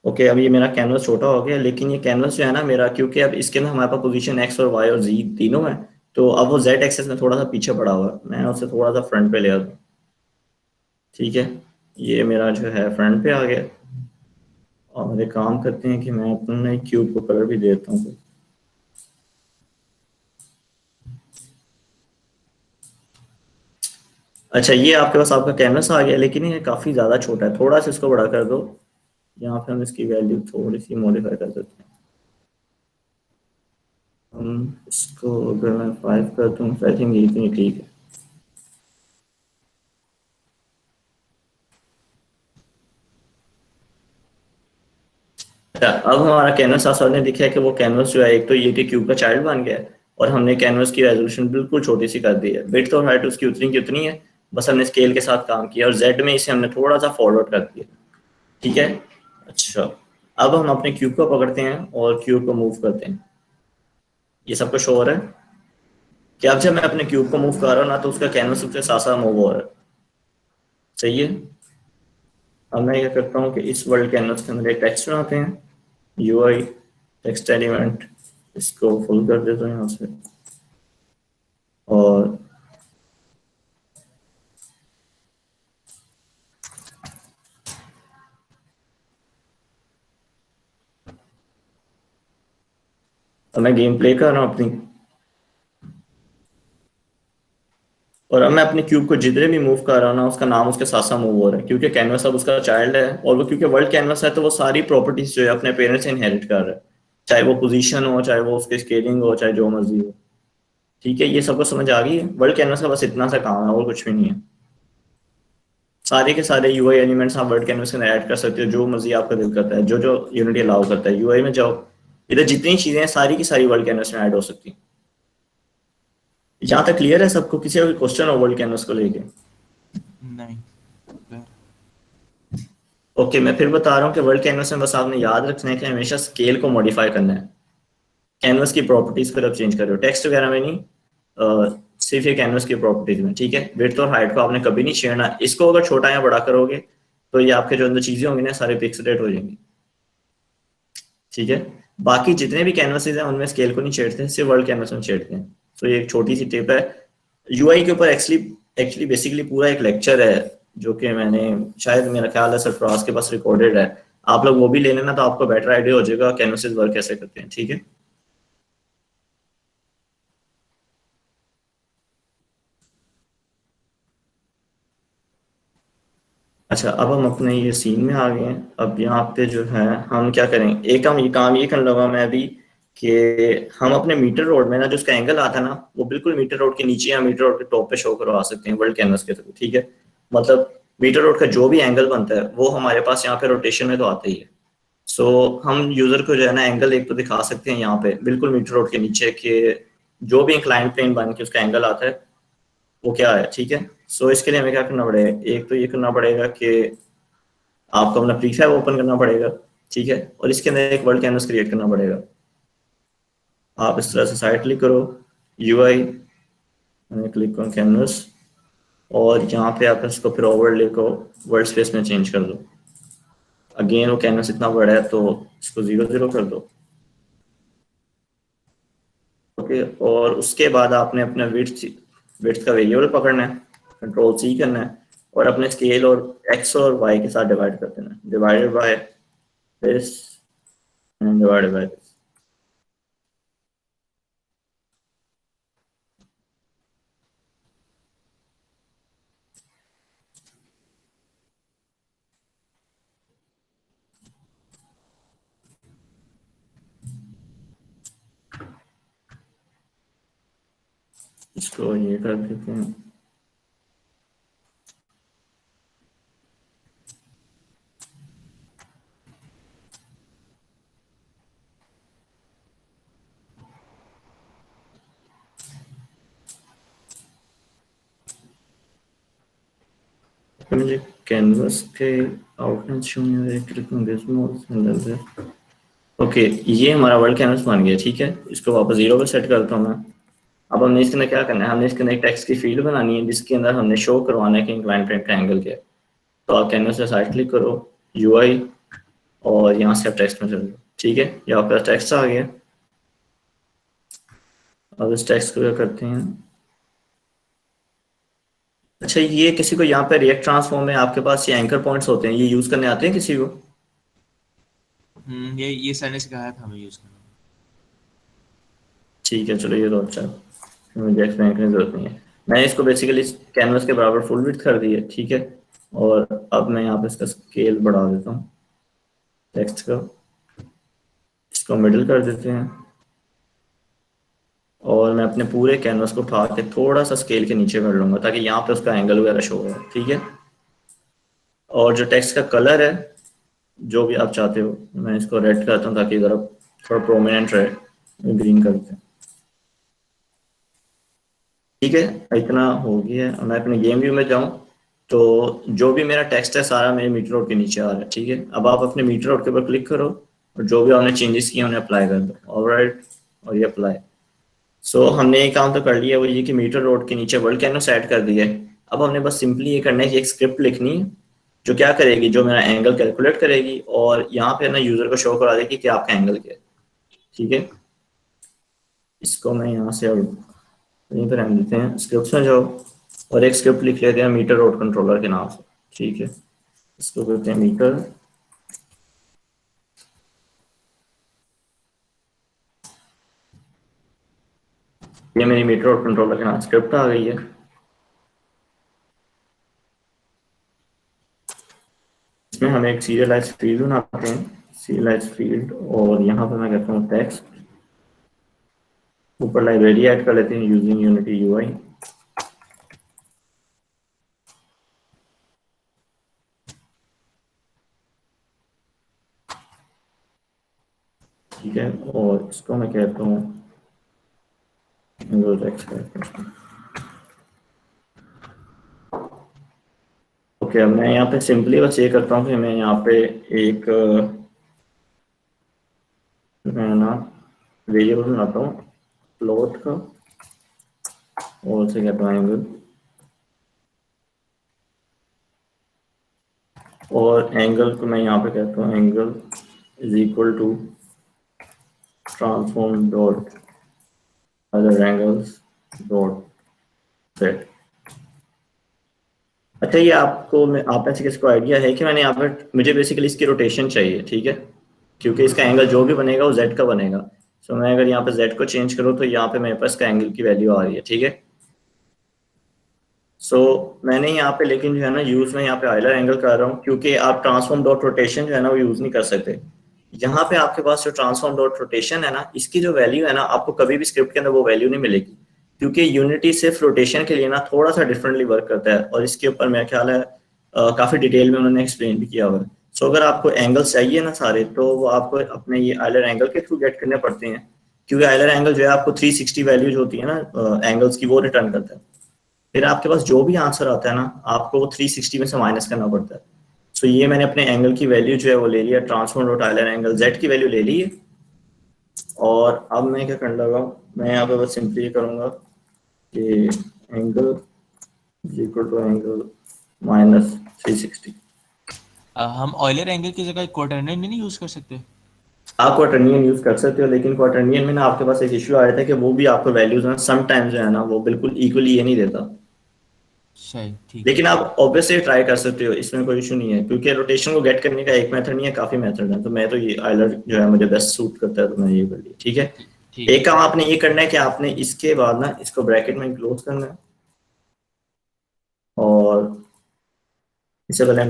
ओके, अब ये मेरा कैनवस छोटा हो गया, लेकिन ये कैनवस जो है ना मेरा, क्योंकि अब इसके अंदर हमारे पास पोजीशन एक्स और वाई और जी तीनों है, तो अब वो जेड एक्सेस में थोड़ा सा पीछे पड़ा हुआ है, मैं उसे थोड़ा सा फ्रंट पे ले आता हूँ, ठीक है। ये मेरा जो है फ्रंट पे आ गया। और एक काम करते हैं कि मैं अपने क्यूब को कलर भी देता हूँ। अच्छा, ये आपके पास आपका कैनवस आ गया, लेकिन ये काफ़ी ज़्यादा छोटा है, थोड़ा सा इसको बड़ा कर दो। यहाँ पे हम इसकी वैल्यू थोड़ी सी मॉडिफाई कर देते हैं। हम इसको अगर मैं 5 कर दूँ तो आई थिंक ये इतनी ठीक है। अच्छा, अब हमारा कैनवस आसार ने दिखा है कि वो कैनवस जो है एक तो ये कि क्यूब का चाइल्ड बन गया है और हमने कैनवस की रेजोल्यूशन बिल्कुल छोटी सी कर दी है। विड्थ और हाइट उसकी उतनी की उतनी है, बस हमने स्केल के साथ काम किया और जेड में इसे हमने थोड़ा सा फॉरवर्ड कर दिया, ठीक है। अच्छा, अब हम अपने क्यूब को पकड़ते हैं और क्यूब को मूव करते हैं। ये सबको शो हो रहा है? कि अब जब मैं अपने क्यूब को मूव कर रहा हूँ ना तो उसका कैनवस उसके साथ साथ मूव हो रहा है। सही है। अब मैं ये करता हूँ कि इस वर्ल्ड कैनवस के अंदर एक टेक्स्ट बनाते हैं, यूआई टेक्स्ट एलिमेंट, इसको फुल कर देता हूँ यहाँ से, और अब मैं गेम प्ले कर रहा हूँ अपनी, और अब मैं अपने क्यूब को जिधरे भी मूव कर रहा हूँ ना उसका नाम उसके साथ साथ मूव हो रहा है, क्योंकि कैनवस अब उसका चाइल्ड है, और वो क्योंकि वर्ल्ड कैनवस है तो वो सारी प्रॉपर्टीज जो है अपने पेरेंट्स से इनहेरिट कर रहा है, चाहे वो पोजीशन हो, चाहे वो उसकी स्केलिंग हो, चाहे जो मर्जी हो। ठीक है, ये सबको समझ आ गई है। वर्ल्ड कैनवस का बस इतना सा काम है और कुछ भी नहीं है। सारे के सारे यूआई एलिमेंट्स आप वर्ल्ड कैनवस के अंदर ऐड कर सकते हो, जो मर्जी आपका दिल करता है, जो जो यूनिटी अलाउ करता है। यूआई में जाओ, इधर जितनी चीजें हैं सारी की सारी वर्ल्ड कैनवस में ऐड हो सकती हैं। यहाँ तक क्लियर है सबको? किसी का क्वेश्चन हो वर्ल्ड कैनवस को लेके? नहीं। ओके, मैं फिर बता रहा हूँ कि वर्ल्ड कैनवस में बस आपने याद रखना है कि हमेशा स्केल को मॉडिफाई करना है। कैनवस की प्रॉपर्टीज को आप चेंज कर रहे हो, टेक्स्ट वगैरह में नहीं, सिर्फ ये कैनवस की प्रॉपर्टीज में। ठीक है, विड्थ और हाइट को आपने कभी नहीं छेड़ना। इसको अगर छोटा या बड़ा करोगे तो ये आपके जो अंदर चीजें होंगी ना सारे पिक्सेलेट हो जाएंगी। ठीक है, बाकी जितने भी कैनवसेज हैं उनमें स्केल को नहीं छेड़ते, सिर्फ वर्ल्ड कैनवस में छेड़ते हैं। तो ये एक छोटी सी टिप है। यूआई के ऊपर एक्चुअली बेसिकली पूरा एक लेक्चर है जो कि मैंने, शायद मेरा ख्याल है सरफराज के पास रिकॉर्डेड है, आप लोग वो भी ले लेना तो आपको बेटर आइडिया हो जाएगा कैनवसेज वर्क कैसे करते हैं। ठीक है, अच्छा अब हम अपने ये सीन में आ गए हैं। अब यहाँ पे जो है हम क्या करेंगे, एक हम ये काम ये कर लूंगा मैं अभी कि हम अपने मीटर रोड में ना जो उसका एंगल आता है ना वो बिल्कुल मीटर रोड के नीचे या मीटर रोड के टॉप पे शो करवा सकते हैं वर्ल्ड कैनवस के थ्रू। ठीक है, मतलब मीटर रोड का जो भी एंगल बनता है वो हमारे पास यहाँ पे रोटेशन में तो आता ही है। सो हम यूजर को जो है ना एंगल एक तो दिखा सकते हैं यहाँ पे बिल्कुल मीटर रोड के नीचे कि जो भी इंक्लाइंड प्लेन बन के उसका एंगल आता है वो क्या है। ठीक है, सो इसके लिए हमें क्या करना पड़ेगा, एक तो ये करना पड़ेगा कि आपको अपना प्रीफैब ओपन करना पड़ेगा। ठीक है, और इसके अंदर एक वर्ल्ड कैनवस क्रिएट करना पड़ेगा। आप इस तरह से साइड क्लिक करो, यूआई, क्लिक ऑन कैनवस, और यहाँ पे आप इसको फिर ओवरले को वर्ल्ड स्पेस में चेंज कर दो। अगेन वो कैनवस इतना बड़ा है तो इसको 0 0 कर दो। ओके, और उसके बाद आपने अपना विड्थ का वेरिएबल पकड़ना है, कंट्रोल सी करना है, और अपने स्केल और एक्स और वाई के साथ डिवाइड कर देना है, divided by this and divided by this. इसको ये कर देते हैं। मुझे कैनवस के आउटलाइन शो नहीं है, click on this mode. Okay, ये हमारा वर्ल्ड कैनवस बन गया। ठीक है, इसको वापस 0 पे सेट करता हूँ मैं। अब हमने इसके अंदर क्या करना है, हमने इसके अंदर एक टेक्स्ट की फील्ड बनानी है जिसके अंदर हमने शो करवाना है कि इंक्लाइन प्लेन का एंगल क्या है। तो आप कैनवस पे साइड क्लिक करो, यूआई, और यहाँ से आप टेक्स्ट में चल दो। ठीक है, ये आपका टेक्स्ट आ गया। अब इस टेक्स्ट को क्या करते हैं, अच्छा ये किसी को यहाँ पे रिएक्ट ट्रांसफॉर्म में आपके पास ये एंकर पॉइंट्स होते हैं, ये यूज करने आते हैं किसी को? ये सर ने सिखाया था हमें यूज करना। ठीक है, चलो ये तो अच्छा, मुझे एक्सप्लेन करने की जरूरत नहीं है। मैंने इसको बेसिकली कैनवस के बराबर फुल विड्थ कर दी है। ठीक है, और अब मैं यहाँ पे इसका स्केल बढ़ा देता हूँ टेक्स्ट का, इसको मिडिल कर देते हैं, और मैं अपने पूरे कैनवस को उठा के थोड़ा सा स्केल के नीचे कर लूंगा ताकि यहाँ पे उसका एंगल वगैरह शो हो। ठीक है, और जो टेक्स्ट का कलर है जो भी आप चाहते हो, मैं इसको रेड करता हूँ ताकि ज़रा थोड़ा प्रोमिनेंट रहे, ग्रीन करते हैं। ठीक है, इतना हो गया है। मैं अपने गेम व्यू में जाऊँ तो जो भी मेरा टेक्स्ट है सारा मेरे मीटर रोड के नीचे आ रहा है। ठीक है, अब आप अपने मीटर रोड के ऊपर क्लिक करो और जो भी आपने चेंजेस किए उन्हें अप्लाई कर दो। ऑलराइट, और ये अप्लाई। सो हमने एक काम तो कर लिया, वो ये कि मीटर रोड के नीचे वर्ल्ड कैनवस ऐड कर दिया है। अब हमने बस सिंपली ये करना है कि एक स्क्रिप्ट लिखनी है जो क्या करेगी, जो मेरा एंगल कैलकुलेट करेगी और यहाँ पे ना यूजर को शो करा देगी कि आपका एंगल क्या है। ठीक है, इसको मैं यहाँ से अब यहीं पर हम देते हैं स्क्रिप्ट में जाओ और एक स्क्रिप्ट लिख लेते हैं मीटर रोड कंट्रोलर के नाम से। ठीक है, इसको कहते हैं मीटर। ये मेरी मीटर रोड कंट्रोलर के नाम स्क्रिप्ट आ गई है। इसमें हम एक सीरियलाइज फील्ड बनाते हैं, सीरियलाइज फील्ड, और यहाँ पे मैं कहता हूँ टेक्स्ट, ऊपर लाइब्रेरी ऐड कर लेते हैं यूजिंग यूनिटी यूआई। ठीक है, और इसको मैं कहता हूँ टेक्स्ट करते हैं। ओके, अब मैं यहाँ पे सिंपली बस ये करता हूँ कि मैं यहाँ पे एक मैं ना वेरिएबल बनाता हूँ फ्लोट का, और उसे कहता हूँ एंगल, और एंगल को मैं यहाँ पे कहता हूँ angle is equal to transform dot other angles dot set. अच्छा, ये आपको आप में से किसको आइडिया है कि मैंने यहाँ पर, मुझे बेसिकली इसकी रोटेशन चाहिए। ठीक है, क्योंकि इसका एंगल जो भी बनेगा वो z का बनेगा। सो मैं अगर यहाँ पे z को चेंज करूँ तो यहाँ पे मेरे पास का एंगल की वैल्यू आ रही है। ठीक है, सो मैंने यहाँ पे लेकिन जो है ना यूज में यहाँ पे आइलर एंगल कर रहा हूँ, क्योंकि आप ट्रांसफॉर्म डॉट रोटेशन जो है ना वो यूज नहीं कर सकते। यहाँ पे आपके पास जो ट्रांसफॉर्म डॉट रोटेशन है ना, इसकी जो वैल्यू है ना, आपको कभी भी स्क्रिप्ट के अंदर वो वैल्यू नहीं मिलेगी, क्योंकि यूनिटी सिर्फ रोटेशन के लिए ना थोड़ा सा डिफरेंटली वर्क करता है, और इसके ऊपर मेरा ख्याल है काफी डिटेल में उन्होंने एक्सप्लेन भी किया हुआ है। सो अगर आपको एंगल्स चाहिए ना सारे, तो वो आपको अपने ये आइलर एंगल के थ्रू गेट करने पड़ते हैं, क्योंकि आइलर एंगल जो है आपको 360 वैल्यू जो होती है ना एंगल्स की, वो रिटर्न करता है। फिर आपके पास जो भी आंसर आता है ना, आपको वो 360 में से माइनस करना पड़ता है। सो ये मैंने अपने एंगल की वैल्यू जो है वो ले लिया, transform dot Euler angle z की वैल्यू ले ली है। और अब मैं क्या करने लगा, मैं यहाँ पे बस सिंपली ये करूँगा कि angle is equal to angle minus 360। हम ऑयलर एंगल की जगह क्वार्टरनियन नहीं यूज कर सकते? आप क्वार्टरनियन यूज कर सकते हो, लेकिन क्वार्टरनियन में ना आपके पास एक इश्यू आया था कि वो भी आपको वैल्यूज ना समटाइम्स जो है ना वो बिल्कुल इक्वली ये नहीं देता। सही, ठीक। लेकिन आप ऑब्वियसली ट्राई कर सकते हो, इसमें कोई इशू नहीं है, क्योंकि रोटेशन को गेट करने का एक मेथड नहीं है, काफी मेथड है। तो मैं तो ये आइलर जो है मुझे बेस्ट सूट करता है, तो मैं ये कर लिया। ठीक है, ठीक। एक काम आपने ये करना है कि आपने इसके बाद ना इसको ब्रैकेट में क्लोज करना है, और इससे पहले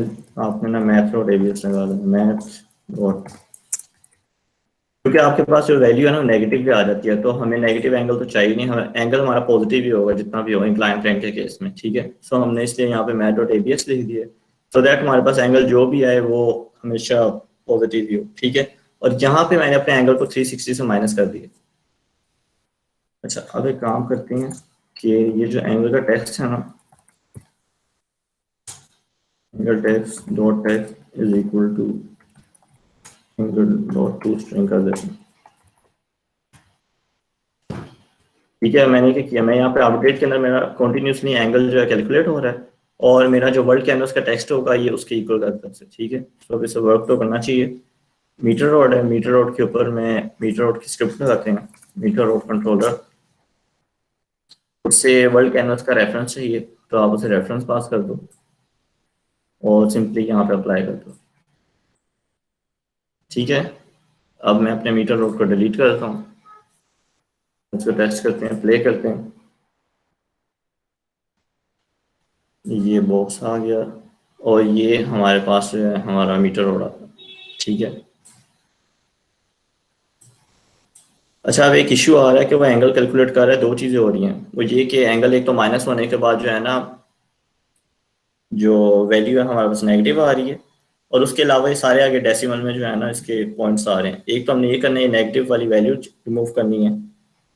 आपने ना मैथ और रेडियस लगा देना, मैथ और, क्योंकि आपके पास जो वैल्यू है ना नेगेटिव भी आ जाती है, तो हमें नेगेटिव एंगल तो चाहिए नहीं, हमें एंगल हमारा पॉजिटिव ही होगा जितना भी होगा इंक्लाइन प्लेन के केस में। ठीक है, सो हमने इसलिए यहाँ पे मैथ डॉट एबीएस लिख दिया, सो दैट हमारे पास एंगल जो भी आए वो हमेशा पॉजिटिव ही हो। ठीक है, और यहाँ पे मैंने अपने एंगल को 360 से माइनस कर दिया। अच्छा, अब एक काम करते हैं कि ये जो एंगल का टेक्स्ट है ना, angle text dot text is equal to angle dot to string कर देते हैं। ठीक है, मैंने क्या किया, मैं यहाँ पे अपडेट के अंदर मेरा कंटिन्यूसली एंगल जो है कैलकुलेट हो रहा है, और मेरा जो वर्ल्ड कैनवस का टेक्स्ट होगा ये उसके इक्वल कर तरफ से। ठीक है, तो अब इसे वर्क तो करना चाहिए। मीटर रोड है, मीटर रोड के ऊपर मैं मीटर रोड की स्क्रिप्ट लगाते हैं, मीटर रोड कंट्रोलर, उससे वर्ल्ड कैनवस का रेफरेंस चाहिए, तो आप उसे रेफरेंस पास कर दो और सिंपली यहाँ पे अप्लाई कर दो। ठीक है, अब मैं अपने मीटर रोड को डिलीट कर देता हूँ, इसको टेस्ट करते हैं, प्ले करते हैं, ये बॉक्स आ गया और ये हमारे पास जो है हमारा मीटर रोड आता है। ठीक है, अच्छा, अब एक इश्यू आ रहा है कि वो एंगल कैलकुलेट कर रहा है, दो चीज़ें हो रही हैं। वो ये कि एंगल एक तो माइनस होने के बाद जो है ना जो वैल्यू है हमारे पास नेगेटिव आ रही है, और उसके अलावा ये सारे आगे डेसिमल में जो है ना इसके पॉइंट्स आ रहे हैं। एक तो हमने ये करना है, नेगेटिव वाली वैल्यू रिमूव करनी है,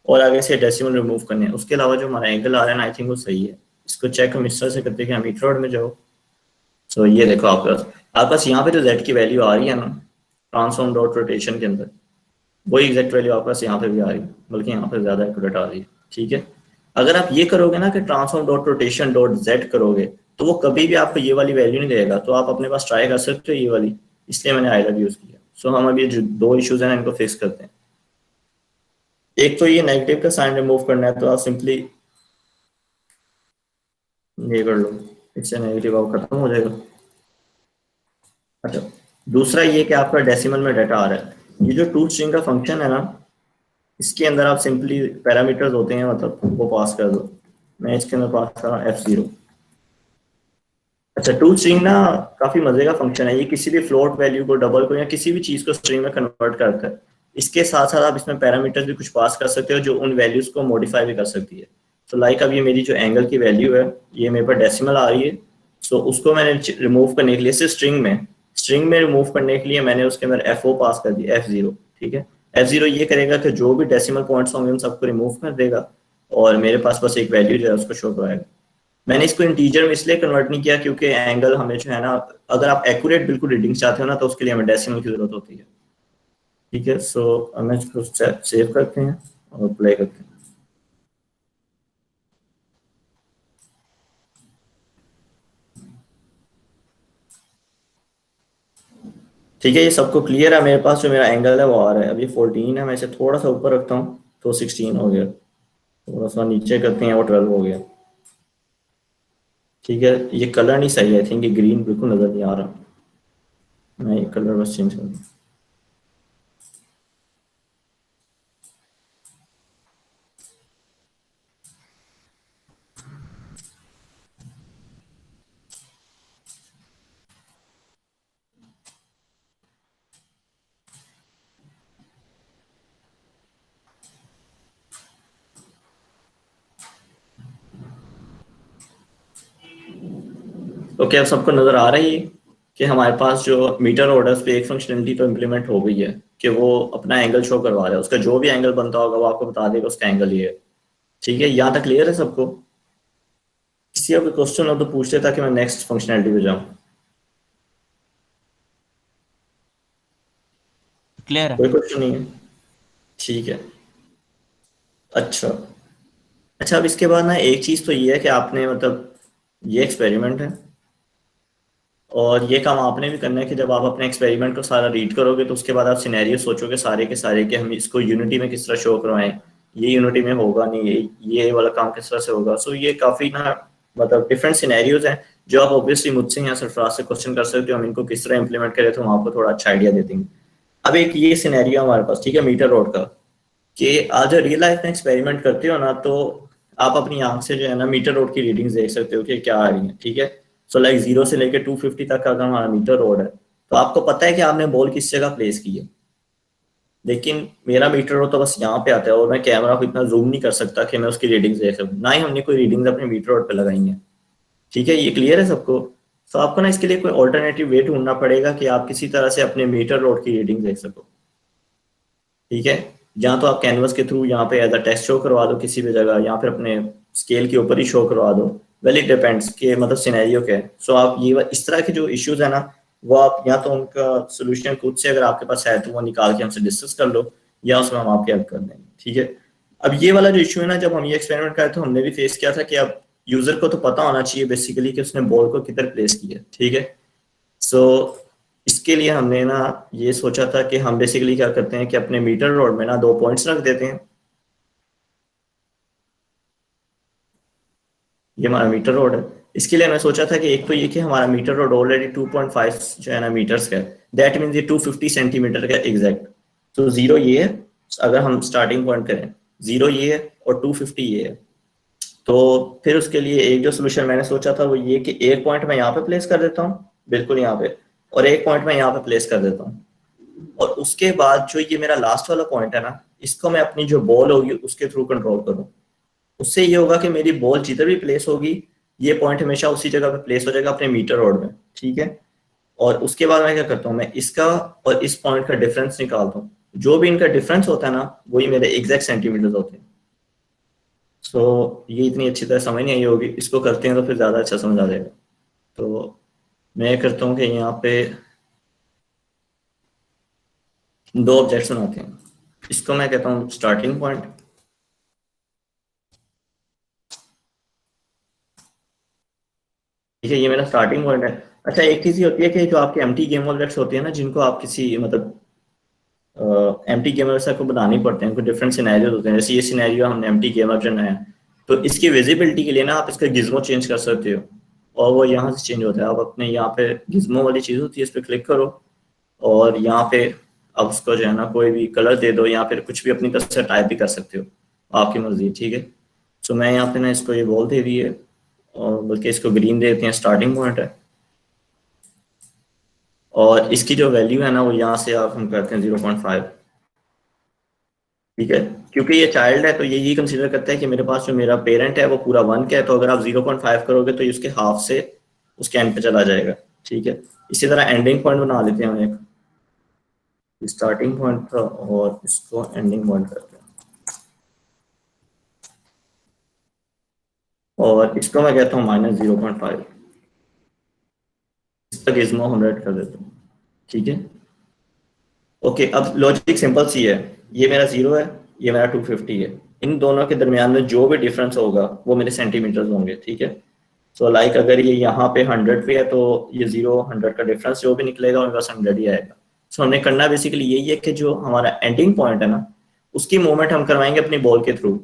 और आगे से डेसिमल रिमूव करने हैं। उसके अलावा जो हमारा एंगल आ रहा है ना, आई थिंक वो सही है। इसको चेक हम इस तरह से करते हैं कि हम मीटर रोड में जाओ, सो ये देखो आपके पास यहाँ पे जो z की वैल्यू आ रही है ना ट्रांसफॉर्म डॉट रोटेशन के अंदर, वही एग्जैक्ट वैल्यू आपके पास यहाँ पे भी आ रही है, बल्कि यहाँ पे ज़्यादा एक्यूरेट आ रही है। ठीक है, अगर आप ये करोगे ना कि transform dot rotation dot Z करोगे तो वो कभी भी आपको ये वाली वैल्यू नहीं देगा, तो आप अपने पास ट्राई कर सकते हो ये वाली, इसलिए मैंने आई लव यूज़ किया। सो हम अभी जो दो इश्यूज हैं इनको फिक्स करते हैं। एक तो ये नेगेटिव का साइन रिमूव करना है, तो आप सिंपली ये कर लो, इससे नेगेटिव आउट खत्म हो जाएगा। अच्छा, दूसरा ये कि आपका डेसिमल में डाटा आ रहा है, ये जो टू स्ट्रिंग का फंक्शन है ना, इसके अंदर आप सिंपली पैरामीटर्स होते हैं, मतलब वो पास कर दो। मैं इसके अंदर पास कर रहा हूँ F0। अच्छा, टू स्ट्रिंग ना काफी मजे का फंक्शन है, ये किसी भी फ्लोट वैल्यू को, डबल को, या किसी भी चीज को स्ट्रिंग में कन्वर्ट करता है। इसके साथ साथ आप इसमें पैरामीटर्स भी कुछ पास कर सकते हो जो उन वैल्यूज को मॉडिफाई भी कर सकती है। तो लाइक अब ये मेरी जो एंगल की वैल्यू है, ये मेरे पास डेसिमल आ रही है, सो उसको मैंने रिमूव करने के लिए सिर्फ स्ट्रिंग में रिमूव करने के लिए मैंने उसके अंदर FO पास कर दिया, F0। ठीक है, F0 ये करेगा कि जो भी डेसिमल पॉइंट्स होंगे उन सबको रिमूव कर देगा और मेरे पास बस एक वैल्यू जो है उसको शो कराएगा। मैंने इसको इंटीजर में इसलिए कन्वर्ट नहीं किया क्योंकि एंगल हमें जो है ना, अगर आप एक्यूरेट बिल्कुल रीडिंग चाहते हो ना, तो उसके लिए हमें डेसिमल की जरूरत होती है। ठीक है, सो हमें इसको सेव करते हैं और प्ले करते हैं। ठीक है, ये सबको क्लियर है, मेरे पास जो मेरा एंगल है वो आ रहा है। अब ये 14 है, मैं इसे थोड़ा सा ऊपर रखता हूँ तो 16 हो गया, थोड़ा सा नीचे करते हैं वो 12 हो गया। ठीक है, ये कलर नहीं सही है, आई थिंक ये ग्रीन बिल्कुल नजर नहीं आ रहा, मैं ये कलर बस चेंज कर दूँ। ओके, अब सबको नजर आ रही है कि हमारे पास जो मीटर ऑर्डर्स पे एक फंक्शनलिटी तो इम्प्लीमेंट हो गई है कि वो अपना एंगल शो करवा रहा है, उसका जो भी एंगल बनता होगा वो आपको बता देगा उसका एंगल ये है। ठीक है, यहाँ तक क्लियर है सबको? किसी का कोई क्वेश्चन हो तो पूछते ताकि मैं नेक्स्ट फंक्शनलिटी पे जाऊँ। क्लियर है। कोई क्वेश्चन नहीं है? ठीक है, अच्छा अच्छा। अब इसके बाद ना एक चीज तो ये है कि आपने मतलब ये एक्सपेरिमेंट है और ये काम आपने भी करना है कि जब आप अपने एक्सपेरिमेंट को सारा रीड करोगे तो उसके बाद आप सिनेरियो सोचोगे सारे के सारे कि हम इसको यूनिटी में किस तरह शो करवाएं, ये यूनिटी में होगा नहीं, ये वाला काम किस तरह से होगा। सो ये काफी ना मतलब डिफरेंट सिनेरियोज हैं जो आप ऑब्वियसली मुझसे या सरफराज से क्वेश्चन कर सकते हो, हम इनको किस तरह इंप्लीमेंट करें तो हम आपको थोड़ा अच्छा आइडिया दे देंगे। अब एक ये सिनेरियो हमारे पास, ठीक है, मीटर रोड का, कि आज रियल लाइफ में एक्सपेरिमेंट करते हो ना तो आप अपनी आंख से जो है ना मीटर रोड की रीडिंग्स देख सकते हो कि क्या आ रही है। ठीक है, सो लाइक 0 से लेकर 250 तक का अगर हमारा मीटर रोड है तो आपको पता है कि आपने बॉल किस जगह प्लेस की है, लेकिन मेरा मीटर रोड तो बस यहाँ पे आता है और मैं कैमरा को इतना जूम नहीं कर सकता कि मैं उसकी रीडिंग्स देख सकूँ, ना ही हमने कोई रीडिंग्स अपने मीटर रोड पे लगाई है। ठीक है, ये क्लियर है सबको? तो आपको ना इसके लिए कोई ऑल्टरनेटिव वे ढूंढना पड़ेगा कि आप किसी तरह से अपने मीटर रोड की रीडिंग देख सको। ठीक है, या तो आप कैनवस के थ्रू यहाँ पे एज अ टेस्ट शो करवा दो किसी भी जगह, या फिर अपने स्केल के ऊपर ही शो करवा दो। वेल इट डिपेंड्स कि मतलब सिनेरियो क्या है। सो आप ये इस तरह के जो इश्यूज है ना, वो आप या तो उनका सोल्यूशन खुद से अगर आपके पास है तो वो निकाल के हमसे डिस्कस कर लो, या उसमें हम आपकी हेल्प कर देंगे। ठीक है, अब ये वाला जो इशू है ना, जब हम ये एक्सपेरिमेंट करे तो हमने भी फेस किया था कि अब यूजर को तो पता होना चाहिए बेसिकली कि उसने बॉल को किधर प्लेस किया। ठीक है, सो इसके लिए हमने ना ये सोचा था कि हम बेसिकली क्या करते हैं कि अपने मीटर रोड में ना 2 पॉइंट्स रख देते हैं। ये हमारा मीटर रोड है, इसके लिए मैं सोचा था कि एक तो ये कि हमारा मीटर रोड ऑलरेडी 2.5 जो है ना मीटर्स का है, दैट मीन्स ये 250 सेंटीमीटर का एग्जैक्ट। तो 0 ये है, अगर हम स्टार्टिंग पॉइंट करें 0 ये है और 250 ये है। तो फिर उसके लिए एक जो सोल्यूशन मैंने सोचा था वो ये कि एक पॉइंट मैं यहाँ पे प्लेस कर देता हूँ, बिल्कुल यहाँ पे, और एक पॉइंट मैं यहाँ पे प्लेस कर देता हूँ, और उसके बाद जो ये मेरा लास्ट वाला पॉइंट है ना, इसको मैं अपनी जो बॉल होगी उसके थ्रू कंट्रोल करूँ। उससे ये होगा कि मेरी बॉल जिधर भी प्लेस होगी ये पॉइंट हमेशा उसी जगह पे प्लेस हो जाएगा अपने मीटर रोड में। ठीक है, और उसके बाद मैं क्या करता हूँ, मैं इसका और इस पॉइंट का डिफरेंस निकालता हूँ, जो भी इनका डिफरेंस होता है ना वही मेरे एग्जैक्ट सेंटीमीटर होते हैं। सो ये इतनी अच्छी तरह समझ नहीं आई होगी, इसको करते हैं तो फिर ज्यादा अच्छा समझ आ जाएगा। तो मैं करता हूँ कि यहाँ पे 2 ऑब्जेक्ट्स बनाते हैं। इसको मैं कहता हूँ स्टार्टिंग पॉइंट। ठीक है, ये मेरा स्टार्टिंग पॉइंट है। अच्छा, एक चीज ये होती है कि जो आपके एम्प्टी गेम ऑब्जेक्ट्स होते हैं ना, जिनको आप किसी मतलब एम्प्टी गेम ऑब्जेक्ट को बनाने पड़ते हैं, कुछ डिफरेंट सिनेरियोज होते हैं। जैसे ये सिनेरियो हमने एम्प्टी गेम ऑब्जेक्ट बनाया, तो इसकी विजिबिलिटी के लिए ना आप इसका गिज्मो चेंज कर सकते हो, और वो यहाँ से चेंज होता है। आप अपने यहाँ पे गिज्मो वाली चीज होती है, इस पर क्लिक करो और यहाँ पे आप उसको जो है ना कोई भी कलर दे दो, या फिर कुछ भी अपनी तरफ से टाइप भी कर सकते हो, आपकी मर्जी। ठीक है, सो मैं यहाँ पे ना इसको ये बॉल दे दी है, और बल्कि इसको ग्रीन देते हैं, स्टार्टिंग पॉइंट है। और इसकी जो वैल्यू है ना वो यहाँ से आप हम करते हैं 0.5। ठीक है, क्योंकि ये चाइल्ड है तो ये कंसीडर करता है कि मेरे पास जो मेरा पेरेंट है वो पूरा 1 का है, तो अगर आप 0.5 करोगे तो ये उसके हाफ से उसके एंड पे चला जाएगा। ठीक है, इसी तरह एंडिंग पॉइंट बना लेते हैं हम एक, स्टार्टिंग पॉइंट था और इसको एंडिंग पॉइंट करते हैं, और इसको मैं कहता हूँ -0.5। इसका गिज्मो 100 कर देता हूँ। ठीक है, ओके, अब लॉजिक सिंपल सी है, ये मेरा 0 है, ये मेरा 250 है। इन दोनों के दरमियान में जो भी डिफरेंस होगा वो मेरे सेंटीमीटर्स होंगे। ठीक है, सो लाइक अगर ये यहाँ पे 100 पे है तो ये 0-100 का डिफरेंस जो भी निकलेगा मेरे पास 100 ही आएगा। सो हमने करना बेसिकली यही है कि जो हमारा एंडिंग पॉइंट है ना, उसकी मूवमेंट हम करवाएंगे अपनी बॉल के थ्रू,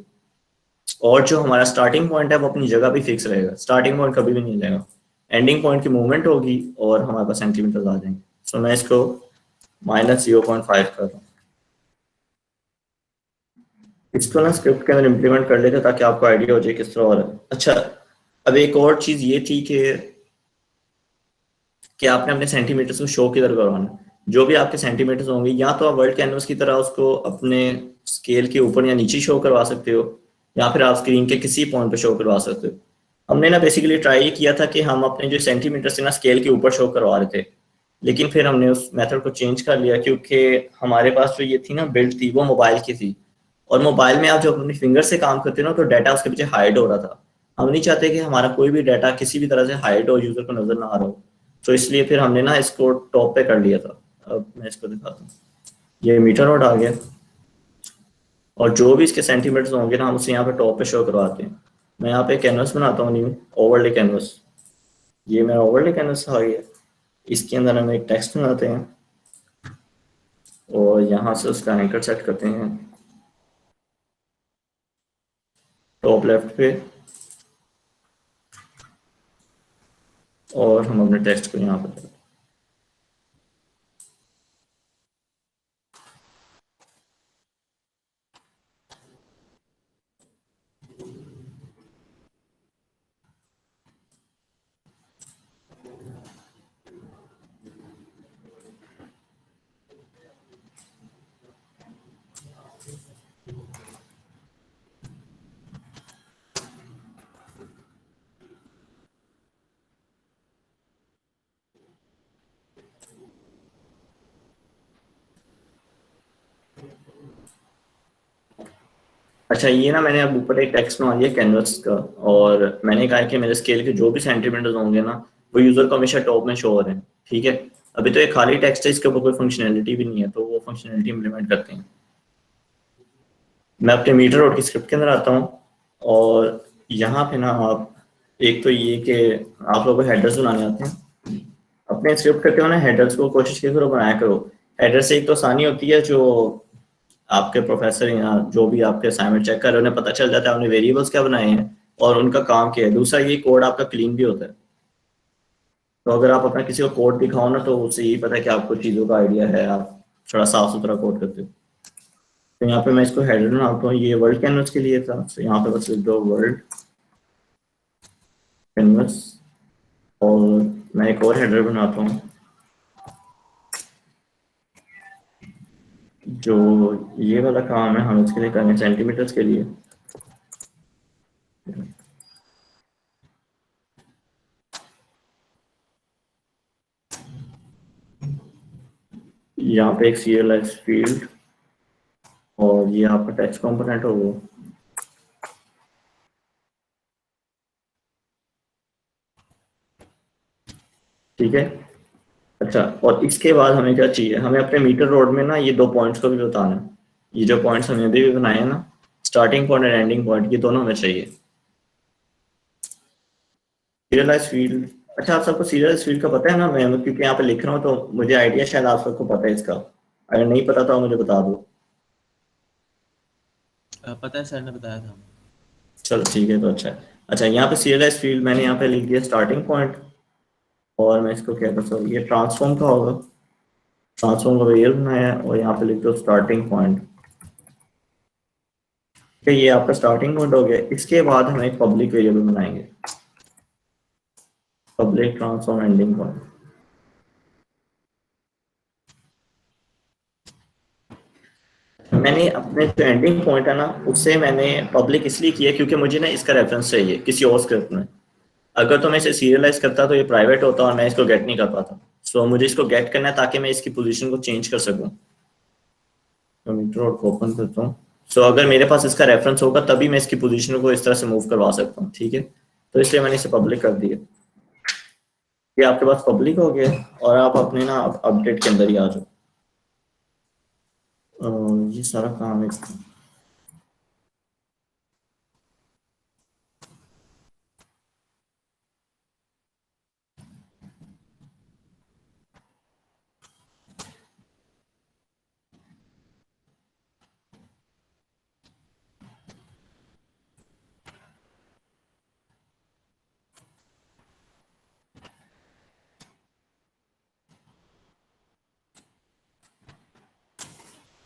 और जो हमारा स्टार्टिंग पॉइंट है वो अपनी जगह भी फिक्स रहेगा। स्टार्टिंग पॉइंट कभी भी नहीं जाएगा, एंडिंग पॉइंट की मूवमेंट होगी और हमारे पास सेंटीमीटर्स आ जाएंगे। सो मैं इसको -0.5 कर रहा हूँ। इसको ना स्क्रिप्ट के अंदर इम्प्लीमेंट कर लेते ताकि आपको आइडिया हो जाए किस तरह हो रहा है। अच्छा, अब एक और चीज ये थी कि आपने अपने सेंटीमीटर्स को शो किधर करवाना। जो भी आपके सेंटीमीटर्स होंगे, या तो आप वर्ल्ड कैनवस की तरह उसको अपने स्केल के ऊपर या नीचे शो करवा सकते हो, या फिर आप स्क्रीन के किसी पॉइंट पे शो करवा सकते हो। हमने ना बेसिकली ट्राई किया था कि हम अपने जो सेंटीमीटर्स थे ना स्केल के ऊपर शो करवा रहे थे, लेकिन फिर हमने उस मेथड को चेंज कर लिया, क्योंकि हमारे पास जो ये थी ना बिल्ड थी वो मोबाइल की थी, और मोबाइल में आप जब अपनी फिंगर से काम करते हो ना तो डाटा उसके पीछे हाइड हो रहा था। हम नहीं चाहते कि हमारा कोई भी डाटा किसी भी तरह से हाइड हो, यूजर को नजर ना आ रहा हो, तो इसलिए फिर हमने ना इसको टॉप पे कर लिया था। अब मैं इसको दिखाता हूँ, ये मीटर नोड आ गया, और जो भी इसके सेंटीमीटर्स होंगे ना हम उसे यहाँ पे टॉप पे शो करवाते हैं। मैं यहाँ पे कैनवस बनाता हूँ, न्यू ओवरले कैनवस। ये मेरा ओवरले कैनवस आ गया, इसके अंदर हम एक टेक्स्ट बनाते हैं और यहाँ से उसका एंकर सेट करते हैं टॉप लेफ्ट पे, और हम अपने टेक्स्ट को यहाँ पर अच्छा, ये ना मैंने अब ऊपर एक टेक्स्ट बना दिया कैनवस का, और मैंने कहा कि मेरे स्केल के जो भी सेंटीमीटर्स होंगे ना वो यूजर को हमेशा टॉप में शो हो रहे हैं। ठीक है, अभी तो एक खाली टेक्स्ट है, इसके ऊपर कोई फंक्शनैलिटी भी नहीं है, तो वो फंक्शनैलिटी इंप्लीमेंट करते हैं। मैं अपने मीटर रोड की स्क्रिप्ट के अंदर आता हूँ, और यहाँ पे ना आप एक तो ये कि आप लोगों को हेडर्स बनाने आते हैं, अपने स्क्रिप्ट करते हो ना हेडर्स को कोशिश किया करो बनाया करो। हेडर से एक तो आसानी होती है, जो आपके प्रोफेसर या जो भी आपके असाइनमेंट चेक कर रहे हैं उन्हें पता चल जाता है आपने वेरिएबल्स क्या बनाए हैं और उनका काम क्या है। दूसरा, ये कोड आपका क्लीन भी होता है, तो अगर आप अपना किसी को कोड दिखाओ ना तो उसे यही पता है कि आपको चीज़ों का आइडिया है, आप थोड़ा साफ सुथरा कोड करते हो। तो यहाँ पे मैं इसको हेडर बनाता हूँ, ये वर्ल्ड कैनवस के लिए था, तो यहाँ पे बस लिख दो वर्ल्ड कैनवस, और मैं एक और हेडर बनाता हूँ जो ये वाला काम है हम इसके लिए करें सेंटीमीटर्स के लिए। यहाँ पे एक CLS फील्ड, और ये आपका टेक्स्ट कंपोनेंट होगा। ठीक है, अच्छा, और इसके बाद हमें क्या चाहिए, हमें अपने मीटर रोड में ना ये 2 पॉइंट्स को भी बताना है। ये जो पॉइंट्स हमने अभी भी बनाए हैं ना, स्टार्टिंग पॉइंट और एंडिंग पॉइंट, ये दोनों हमें चाहिए। सीरियलाइज फील्ड, अच्छा आप सबको सीरियलाइज फील्ड का पता है ना? मैं क्योंकि यहाँ पे लिख रहा हूँ तो मुझे आइडिया शायद आप सबको पता है इसका, अगर नहीं पता तो मुझे बता दो। पता है, सर ने बताया था। चलो ठीक है, तो अच्छा है। अच्छा यहाँ पे सीरियलाइज फील्ड मैंने यहाँ पे लिख दिया स्टार्टिंग पॉइंट, और मैं इसको क्या कर सकता, ये ट्रांसफॉर्म का होगा, ट्रांसफॉर्म का वेरिएबल बनाया है और यहाँ पे लिख दो स्टार्टिंग पॉइंट। ठीक है, ये आपका स्टार्टिंग पॉइंट हो गया। इसके बाद हम एक पब्लिक वेरिएबल बनाएंगे, पब्लिक ट्रांसफॉर्म एंडिंग पॉइंट। मैंने अपने जो एंडिंग पॉइंट है ना, उससे मैंने पब्लिक इसलिए किया क्योंकि मुझे ना इसका रेफरेंस चाहिए किसी और स्क्रिप्ट में। अगर तो मैं इसे सीरियलाइज करता तो ये प्राइवेट होता और मैं इसको गेट नहीं कर पाता। सो मुझे इसको गेट करना है ताकि मैं इसकी पोजीशन को चेंज कर सकूं। तो मीटर और ओपन करता हूँ। सो अगर मेरे पास इसका रेफरेंस होगा तभी मैं इसकी पोजीशन को इस तरह से मूव करवा सकता हूँ। ठीक है, तो इसलिए मैंने इसे पब्लिक कर दिया। ये आपके पास पब्लिक हो गया और आप अपने ना अपडेट के अंदर ही आ जाओ। ये सारा काम है।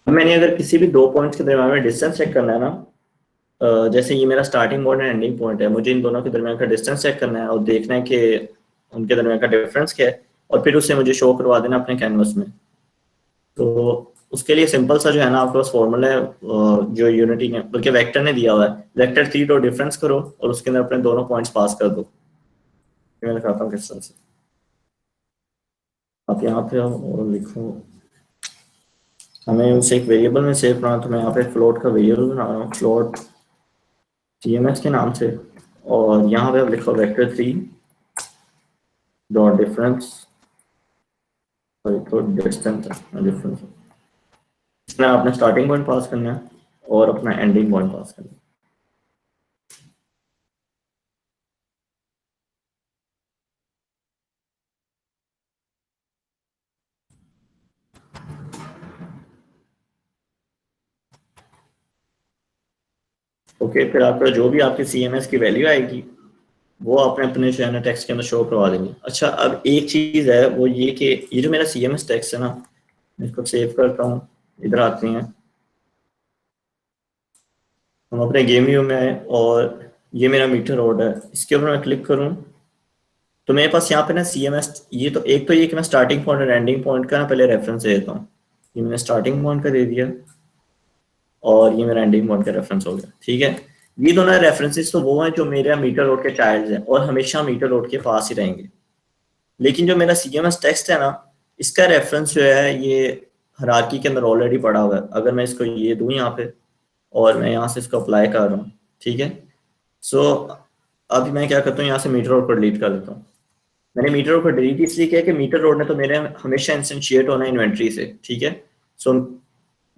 मैंने अगर किसी भी दो पॉइंट्स के दरम्यान में डिस्टेंस चेक करना है ना, जैसे ये मेरा स्टार्टिंग पॉइंट है, एंडिंग पॉइंट है, मुझे इन दोनों के दरम्यान का डिस्टेंस चेक करना है और देखना है कि उनके दरम्यान का डिफरेंस क्या है, और फिर उसे मुझे शो करवा देना अपने कैनवस में। तो उसके लिए सिंपल सा जो है ना आपके पास फॉर्मूला है, जो यूनिटी ने बल्कि वेक्टर ने दिया हुआ है, वेक्टर 3 डॉट डिफरेंस करो और उसके अंदर अपने दोनों पॉइंट्स पास कर दो। मैं दिखाता हूँ किस तरह से। आप यहाँ पे आओ और लिखो, हमें उसे एक वेरिएबल में सेव करना, तो मैं यहाँ पे फ्लोट का वेरिएबल बना रहा हूँ, फ्लोट TMS के नाम से, और यहाँ पे आप लिखो vector 3 dot difference, distance difference. इसमें आपने स्टार्टिंग पॉइंट पास करना है और अपना एंडिंग पॉइंट पास करना है। ओके, फिर आपका जो भी आपके CMS की वैल्यू आएगी वो आपने अपने जो है ना टेक्स्ट के अंदर शो करवा देंगे। अच्छा, अब एक चीज़ है वो ये कि ये जो मेरा CMS टेक्स्ट है ना, मैं इसको सेव करता हूँ, इधर आते हैं हम अपने गेम व्यू में आए, और ये मेरा मीटर रोड है, इसके ऊपर मैं क्लिक करूँ तो मेरे पास यहाँ पे ना CMS, ये तो एक तो ये कि मैं स्टार्टिंग पॉइंट और एंडिंग पॉइंट का ना पहले रेफरेंस दे देता हूँ। ये मैंने स्टार्टिंग पॉइंट का दे दिया और ये मेरा एंडिंग पॉइंट का रेफरेंस हो गया। ठीक है, ये दोनों रेफरेंसेस तो वो हैं जो मेरा मीटर रोड के चाइल्ड हैं और हमेशा मीटर रोड के पास ही रहेंगे। लेकिन जो मेरा CMS टेक्स्ट है ना, इसका रेफरेंस जो है ये हायरार्की के अंदर ऑलरेडी पड़ा हुआ है। अगर मैं इसको ये दूं यहाँ पे और मैं यहाँ से इसको अप्लाई कर रहा हूँ, ठीक है, सो अभी मैं क्या करता हूँ, यहाँ से मीटर रोड को डिलीट कर देता हूँ। मैंने मीटर रोड को डिलीट इसलिए किया कि मीटर रोड ने तो मेरे हमेशा इंस्टेंशिएट होना है इन्वेंट्री से। ठीक है, सो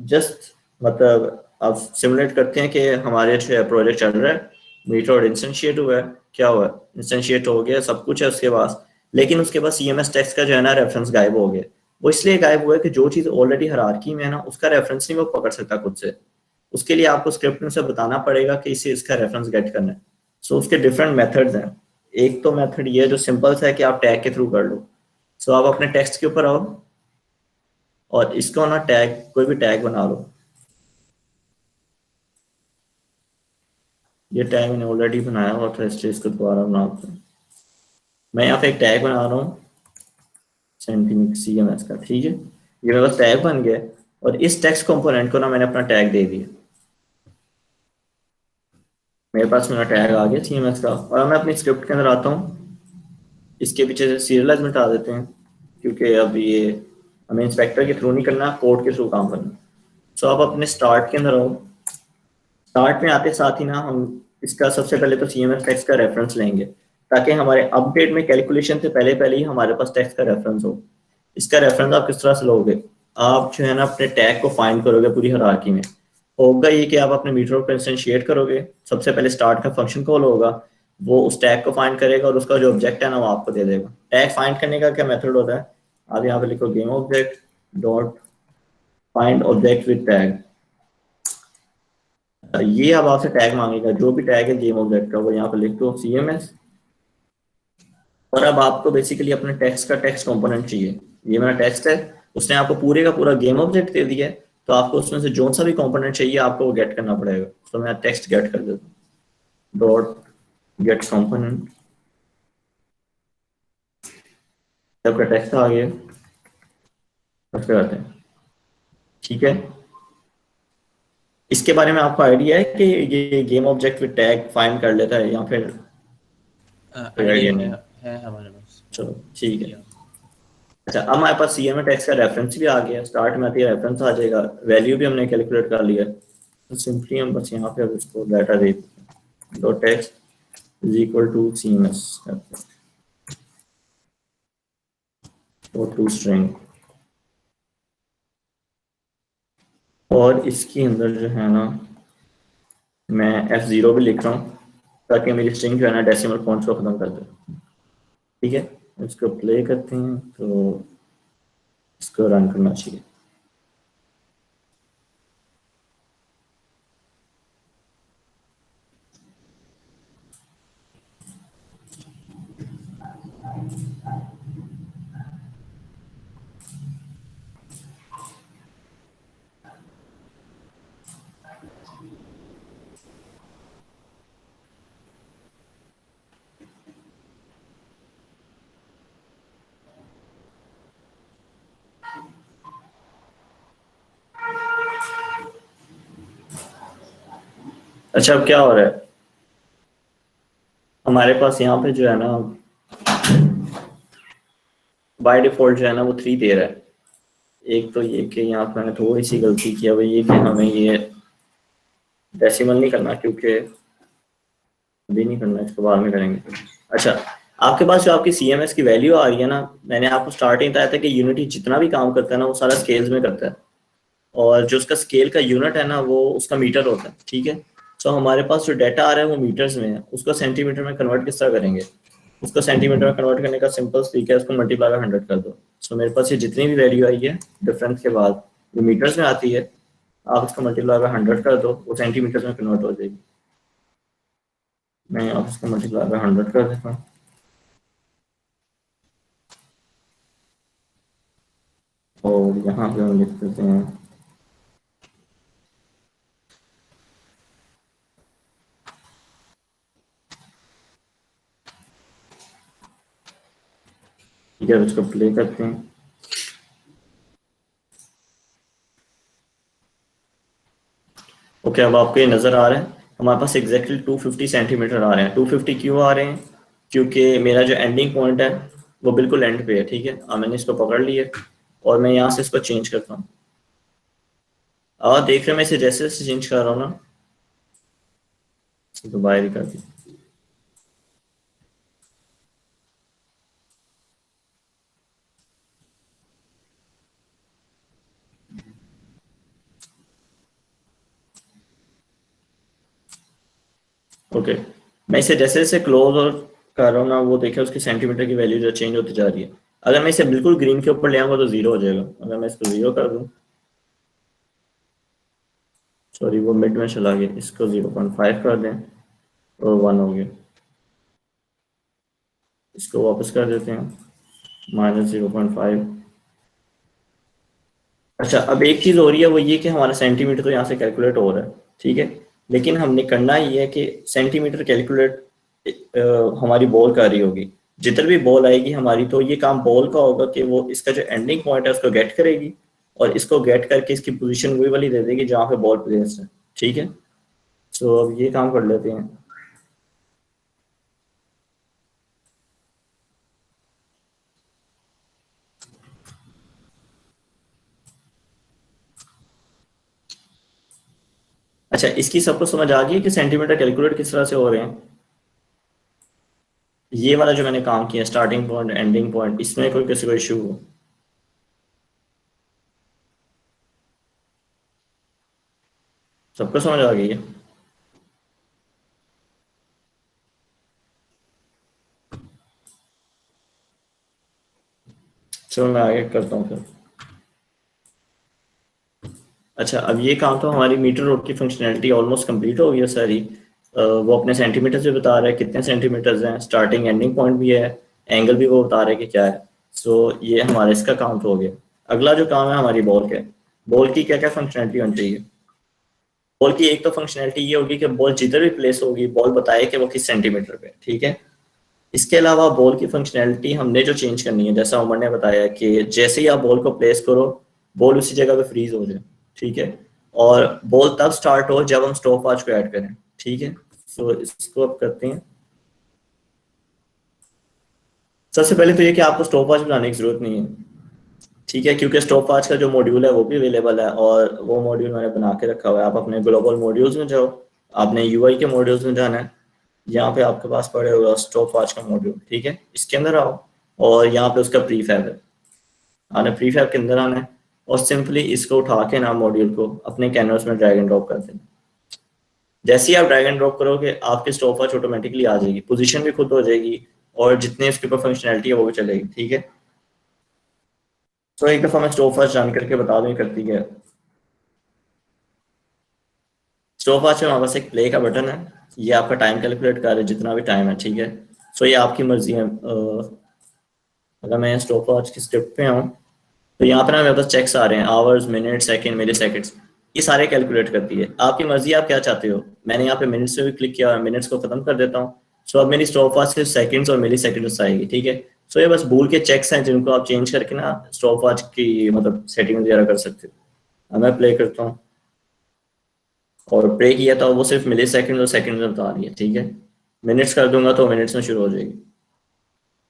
जस्ट मतलब अब सिमुलेट करते हैं कि हमारे जो है प्रोजेक्ट चल रहा है, मीटर रोड इंस्टेंशिएट हुआ है, क्या हुआ है, इंस्टेंशिएट हो गया, सब कुछ है उसके पास, लेकिन उसके बाद CMS टेक्स्ट का जो है ना रेफरेंस गायब हो गया। वो इसलिए गायब हुआ है कि जो चीज़ ऑलरेडी हायरार्की में है ना, उसका रेफरेंस नहीं वो पकड़ सकता खुद से। उसके लिए आपको स्क्रिप्ट में से बताना पड़ेगा कि इसे इसका रेफरेंस गेट करना है। सो उसके डिफरेंट मेथड्स हैं। एक तो मेथड ये है जो सिंपल सा है कि आप टैग के थ्रू कर लो। सो आप अपने टेक्स्ट के ऊपर आओ और इसको ना टैग, कोई भी टैग बना लो। ये टैग मैंने ऑलरेडी बनाया हुआ था, इसलिए इसको दोबारा बनाता हूँ। मैं यहाँ पे एक टैग बना रहा हूँ सेंटीमीटर CMS का। ठीक है, ये मेरा टैग बन गया और इस टेक्स्ट कंपोनेंट को ना मैंने अपना टैग दे दिया। मेरे पास मेरा टैग आ गया CMS का, और मैं अपनी स्क्रिप्ट के अंदर आता हूँ। इसके पीछे से सीरियलाइज मिटा देते हैं क्योंकि अब ये हमें इंस्पेक्टर के थ्रू नहीं करना, कोड के थ्रू काम करना। सो आप अपने स्टार्ट के अंदर आओ। स्टार्ट में आते साथ ही ना हम इसका सबसे पहले तो CMS टेक्स्ट का रेफरेंस लेंगे ताकि हमारे अपडेट में कैलकुलेशन से पहले पहले ही हमारे पास टेक्स्ट का रेफरेंस हो। इसका रेफरेंस आप किस तरह से लोगे, आप जो है ना अपने टैग को फाइंड करोगे पूरी हायरार्की में। होगा ये कि आप अपने मीटर को इंस्टेंशिएट करोगे, सबसे पहले स्टार्ट का फंक्शन कॉल होगा, वो उस टैग को फाइंड करेगा और उसका जो ऑब्जेक्ट है ना वो आपको दे देगा। टैग फाइंड करने का क्या मेथड होता है, आप यहाँ पे लिखो game object dot find object with tag. ये अब आपसे टैग मांगेगा, जो भी टैग है गेम ऑब्जेक्ट का वो यहाँ पे लिख दो CMS। और अब आपको बेसिकली अपने टेक्स्ट का टेक्स्ट कंपोनेंट चाहिए। ये मेरा टेक्स्ट है, उसने आपको पूरे का पूरा गेम ऑब्जेक्ट दे दिया है, तो आपको उसमें से जो सा भी कंपोनेंट चाहिए आपको वो गेट करना पड़ेगा। तो मैं टेक्स्ट गेट कर देता हूँ, डॉट गेट कंपोनेंट। आपका टेक्स्ट आ गया, बस करते हैं, ठीक है। इसके बारे में आपको आइडिया है कि ये game object with tag find कर लेता है या फिर कोई आइडिया नहीं? है हमारे पास। चलो ठीक है। अच्छा, अब हमारे पास CMS टेक्स्ट का रेफरेंस भी आ गया, स्टार्ट में आती है रेफरेंस आ जाएगा, वैल्यू भी हमने कैलकुलेट कर लिया, तो सिंपली हम बस यहाँ पे अब इसको डाटा दे dot text is equal to CMS और टू स्ट्रिंग, और इसके अंदर जो है ना मैं F0 भी लिख रहा हूँ ताकि मेरी स्ट्रिंग जो है ना डेसिमल पॉइंट्स को खत्म कर दे, ठीक है। इसको प्ले करते हैं तो इसको रन करना चाहिए। अच्छा, अब क्या हो रहा है, हमारे पास यहाँ पे जो है ना बाय डिफॉल्ट जो है ना वो 3 दे रहा है। एक तो ये कि यहाँ पे मैंने थोड़ी सी गलती किया, वो ये कि हमें ये डेसिमल नहीं करना, क्योंकि अभी नहीं करना, इसको बाद में करेंगे। अच्छा, आपके पास जो आपकी CMS की वैल्यू आ रही है ना, मैंने आपको स्टार्टिंग बताया था कि यूनिटी जितना भी काम करता है ना वो सारा स्केल्स में करता है, और जो उसका स्केल का यूनिट है ना वो उसका मीटर होता है, ठीक है। तो हमारे पास जो डाटा आ रहा है वो मीटर्स में है, उसको सेंटीमीटर में कन्वर्ट किस तरह करेंगे, उसको सेंटीमीटर में कन्वर्ट करने का सिंपल तरीका है, उसको मल्टीप्लाई बाय 100 कर दो। सो मेरे पास ये जितनी भी वैल्यू आई है डिफरेंस के बाद जो मीटर्स में आती है, आप उसको मल्टीप्लाई बाय 100 कर दो, वो सेंटीमीटर में कन्वर्ट हो जाएगी। मैं आप उसको मल्टीप्लाई बाय 100 कर देता हूँ, और यहाँ पे हम लिख देते हैं ठीक है, उसको प्ले करते हैं। ओके, अब आपको ये नज़र आ रहा है हमारे पास एग्जैक्टली 250 सेंटीमीटर आ रहे हैं। 250 क्यों आ रहे हैं, क्योंकि मेरा जो एंडिंग पॉइंट है वो बिल्कुल एंड पे है, ठीक है। अब मैंने इसको पकड़ लिया और मैं यहाँ से इसको चेंज करता हूँ, देख रहे हैं मैं इसे जैसे जैसे चेंज कर रहा हूँ ना, तो बाहर ही कर दी। ओके, मैं इसे जैसे जैसे क्लोज और कर रहा हूँ ना, वो देखे उसकी सेंटीमीटर की वैल्यू जो चेंज होती जा रही है। अगर मैं इसे बिल्कुल ग्रीन के ऊपर ले आऊंगा तो 0 हो जाएगा। अगर मैं इसको 0 कर दूं, सॉरी वो मिड में चला गया, इसको 0.5 कर दें और 1 हो गया। इसको वापस कर देते हैं -0.5। अच्छा, अब एक चीज़ हो रही है, वो ये कि हमारा सेंटीमीटर तो यहाँ से कैलकुलेट हो रहा है, ठीक है, लेकिन हमने करना ये है कि सेंटीमीटर कैलकुलेट हमारी बॉल कर रही होगी। जितनी भी बॉल आएगी हमारी, तो ये काम बॉल का होगा कि वो इसका जो एंडिंग पॉइंट है उसको गेट करेगी, और इसको गेट करके इसकी पोजीशन वही वाली दे देगी जहाँ पे बॉल प्लेस है, ठीक है। सो अब ये काम कर लेते हैं। अच्छा, इसकी सबको समझ आ गई है कि सेंटीमीटर कैलकुलेट किस तरह से हो रहे हैं। ये वाला जो मैंने काम किया, स्टार्टिंग पॉइंट एंडिंग पॉइंट, इसमें कोई किसी को इशू हो? सबको समझ आ गई है? चलो मैं आगे करता हूँ फिर। अच्छा, अब ये काम तो हमारी मीटर रोड की फंक्शनैलिटी ऑलमोस्ट कंप्लीट हो गई है सारी। वो अपने सेंटीमीटर से बता रहा है कितने सेंटीमीटर्स हैं, स्टार्टिंग एंडिंग पॉइंट भी है, एंगल भी वो बता रहा है कि क्या है। सो ये हमारा इसका काउंट हो गया। अगला जो काम है हमारी बॉल का है। बॉल की क्या क्या फंक्शनैलिटी होनी चाहिए? बॉल की एक तो फंक्शनैलिटी ये होगी कि बॉल जिधर भी प्लेस होगी बॉल बताए कि वो किस सेंटीमीटर पे, ठीक है। इसके अलावा बॉल की फंक्शनैलिटी हमने जो चेंज करनी है, जैसा उमर ने बताया कि जैसे ही आप बॉल को प्लेस करो बॉल उसी जगह पे फ्रीज हो जाए, ठीक है। और बॉल तब स्टार्ट हो जब हम स्टॉप वॉच को ऐड करें, ठीक है। सो इसको अब करते हैं। सबसे पहले तो ये कि आपको स्टॉप वॉच बनाने की जरूरत नहीं है, ठीक है, क्योंकि स्टॉप वॉच का जो मॉड्यूल है वो भी अवेलेबल है और वो मॉड्यूल मैंने बना के रखा हुआ है। आप अपने ग्लोबल मॉड्यूल्स में जाओ, आपने यूआई के मॉड्यूल्स में जाना है, यहाँ पे आपके पास पड़े हुआ स्टॉप वॉच का मॉड्यूल, ठीक है। इसके अंदर आओ और यहाँ पे उसका प्रीफैब है, आने प्रीफैब के अंदर आना है और सिंपली इसको उठा के ना मॉड्यूल को अपने कैनवस में ड्रैग एंड ड्रॉप कर देना। जैसे ही आप ड्रैग एंड ड्रॉप करोगे आपके स्टॉप वॉच ऑटोमेटिकली आ जाएगी, पोजीशन भी खुद हो जाएगी और जितने उसके ऊपर फंक्शनैलिटी है वो भी चलेगी, ठीक है। तो एक दफ़ा मैं स्टॉप वॉच जान करके बता दूँ करती है। स्टॉप वॉच में हमारे पास एक प्ले का बटन है, ये आपका टाइम कैलकुलेट कर रहा है जितना भी टाइम है, ठीक है। सो ये आपकी मर्जी है। अगर मैं स्टॉप वॉच की स्क्रिप्ट पे आऊँ तो यहाँ पे ना मेरे पास चेक्स आ रहे हैं, आवर्स, मिनट, सेकंड, मिली सेकंड्स, ये सारे कैलकुलेट करती है। आपकी मर्जी, आप क्या चाहते हो। मैंने यहाँ पे मिनट्स पे भी क्लिक किया, मिनट्स को खत्म कर देता हूँ। सो अब मेरी स्टॉप वॉच सिर्फ सेकंड्स और मिली सेकंड्स आएगी, ठीक है। सो ये बस बूल के चेक्स हैं जिनको आप चेंज करके ना स्टॉप वॉच की मतलब सेटिंग वगैरह कर सकते हो। अब मैं प्ले करता हूँ और प्ले किया तो वो सिर्फ मिली सेकंड और सेकंड में बता रही है, ठीक है। मिनट्स कर दूंगा तो मिनट्स में शुरू हो जाएगी।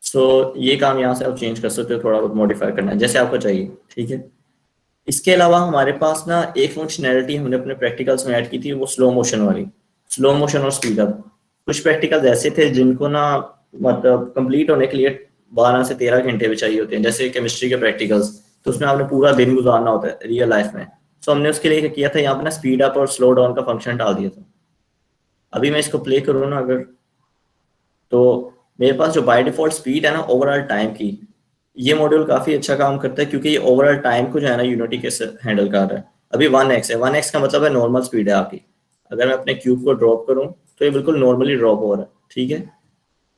सो ये काम यहाँ से आप चेंज कर सकते हो, थोड़ा बहुत मॉडिफाई करना है जैसे आपको चाहिए, ठीक है। इसके अलावा हमारे पास ना एक फंक्शनैलिटी हमने अपने प्रैक्टिकल्स में ऐड की थी, वो स्लो मोशन वाली, स्लो मोशन और स्पीड अप। कुछ प्रैक्टिकल्स ऐसे थे जिनको ना मतलब कंप्लीट होने के लिए 12 से 13 घंटे भी चाहिए होते हैं, जैसे केमिस्ट्री के प्रैक्टिकल्स, तो उसमें आपने पूरा दिन गुजारना होता है रियल लाइफ में। सो हमने उसके लिए क्या किया था, यहाँ पे ना स्पीड अप और स्लो डाउन का फंक्शन डाल दिया था। अभी मैं इसको प्ले करूँ ना अगर, तो मेरे पास जो बाय डिफॉल्ट स्पीड है ना ओवरऑल टाइम की, ये मॉड्यूल काफी अच्छा काम करता है क्योंकि ये ओवरऑल टाइम को जो है ना यूनिटी के हैंडल कर रहा है। अभी 1x है, 1x का मतलब है नॉर्मल स्पीड है आपकी। अगर मैं अपने क्यूब को ड्रॉप करूं तो ये बिल्कुल नॉर्मली ड्रॉप हो रहा है, ठीक है।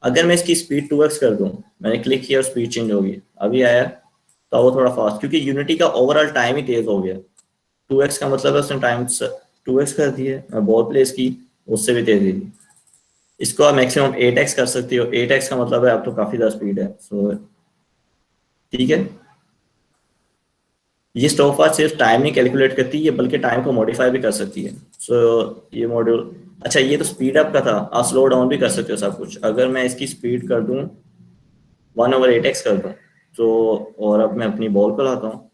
अगर मैं इसकी स्पीड 2x कर दूं, मैंने क्लिक किया और स्पीड चेंज हो गई, अभी आया तो वो थोड़ा फास्ट, क्योंकि यूनिटी का ओवरऑल टाइम ही तेज हो गया। 2x का मतलब है उसने टाइम 2x कर दिया, बॉल प्लेस की उससे भी तेज दी। इसको आप मैक्सिमम 8x कर सकते हो, 8x का मतलब है अब तो काफी ज्यादा स्पीड है। सो ठीक है, ये स्टॉप वॉच सिर्फ टाइम नहीं कैलकुलेट करती है बल्कि टाइम को मॉडिफाई भी कर सकती है। सो ये मॉड्यूल अच्छा, ये तो स्पीड अप का था, आप स्लो डाउन भी कर सकते हो सब कुछ। अगर मैं इसकी स्पीड कर दूं 1/8x कर दूं तो, और अब मैं अपनी बॉल को लाता हूँ,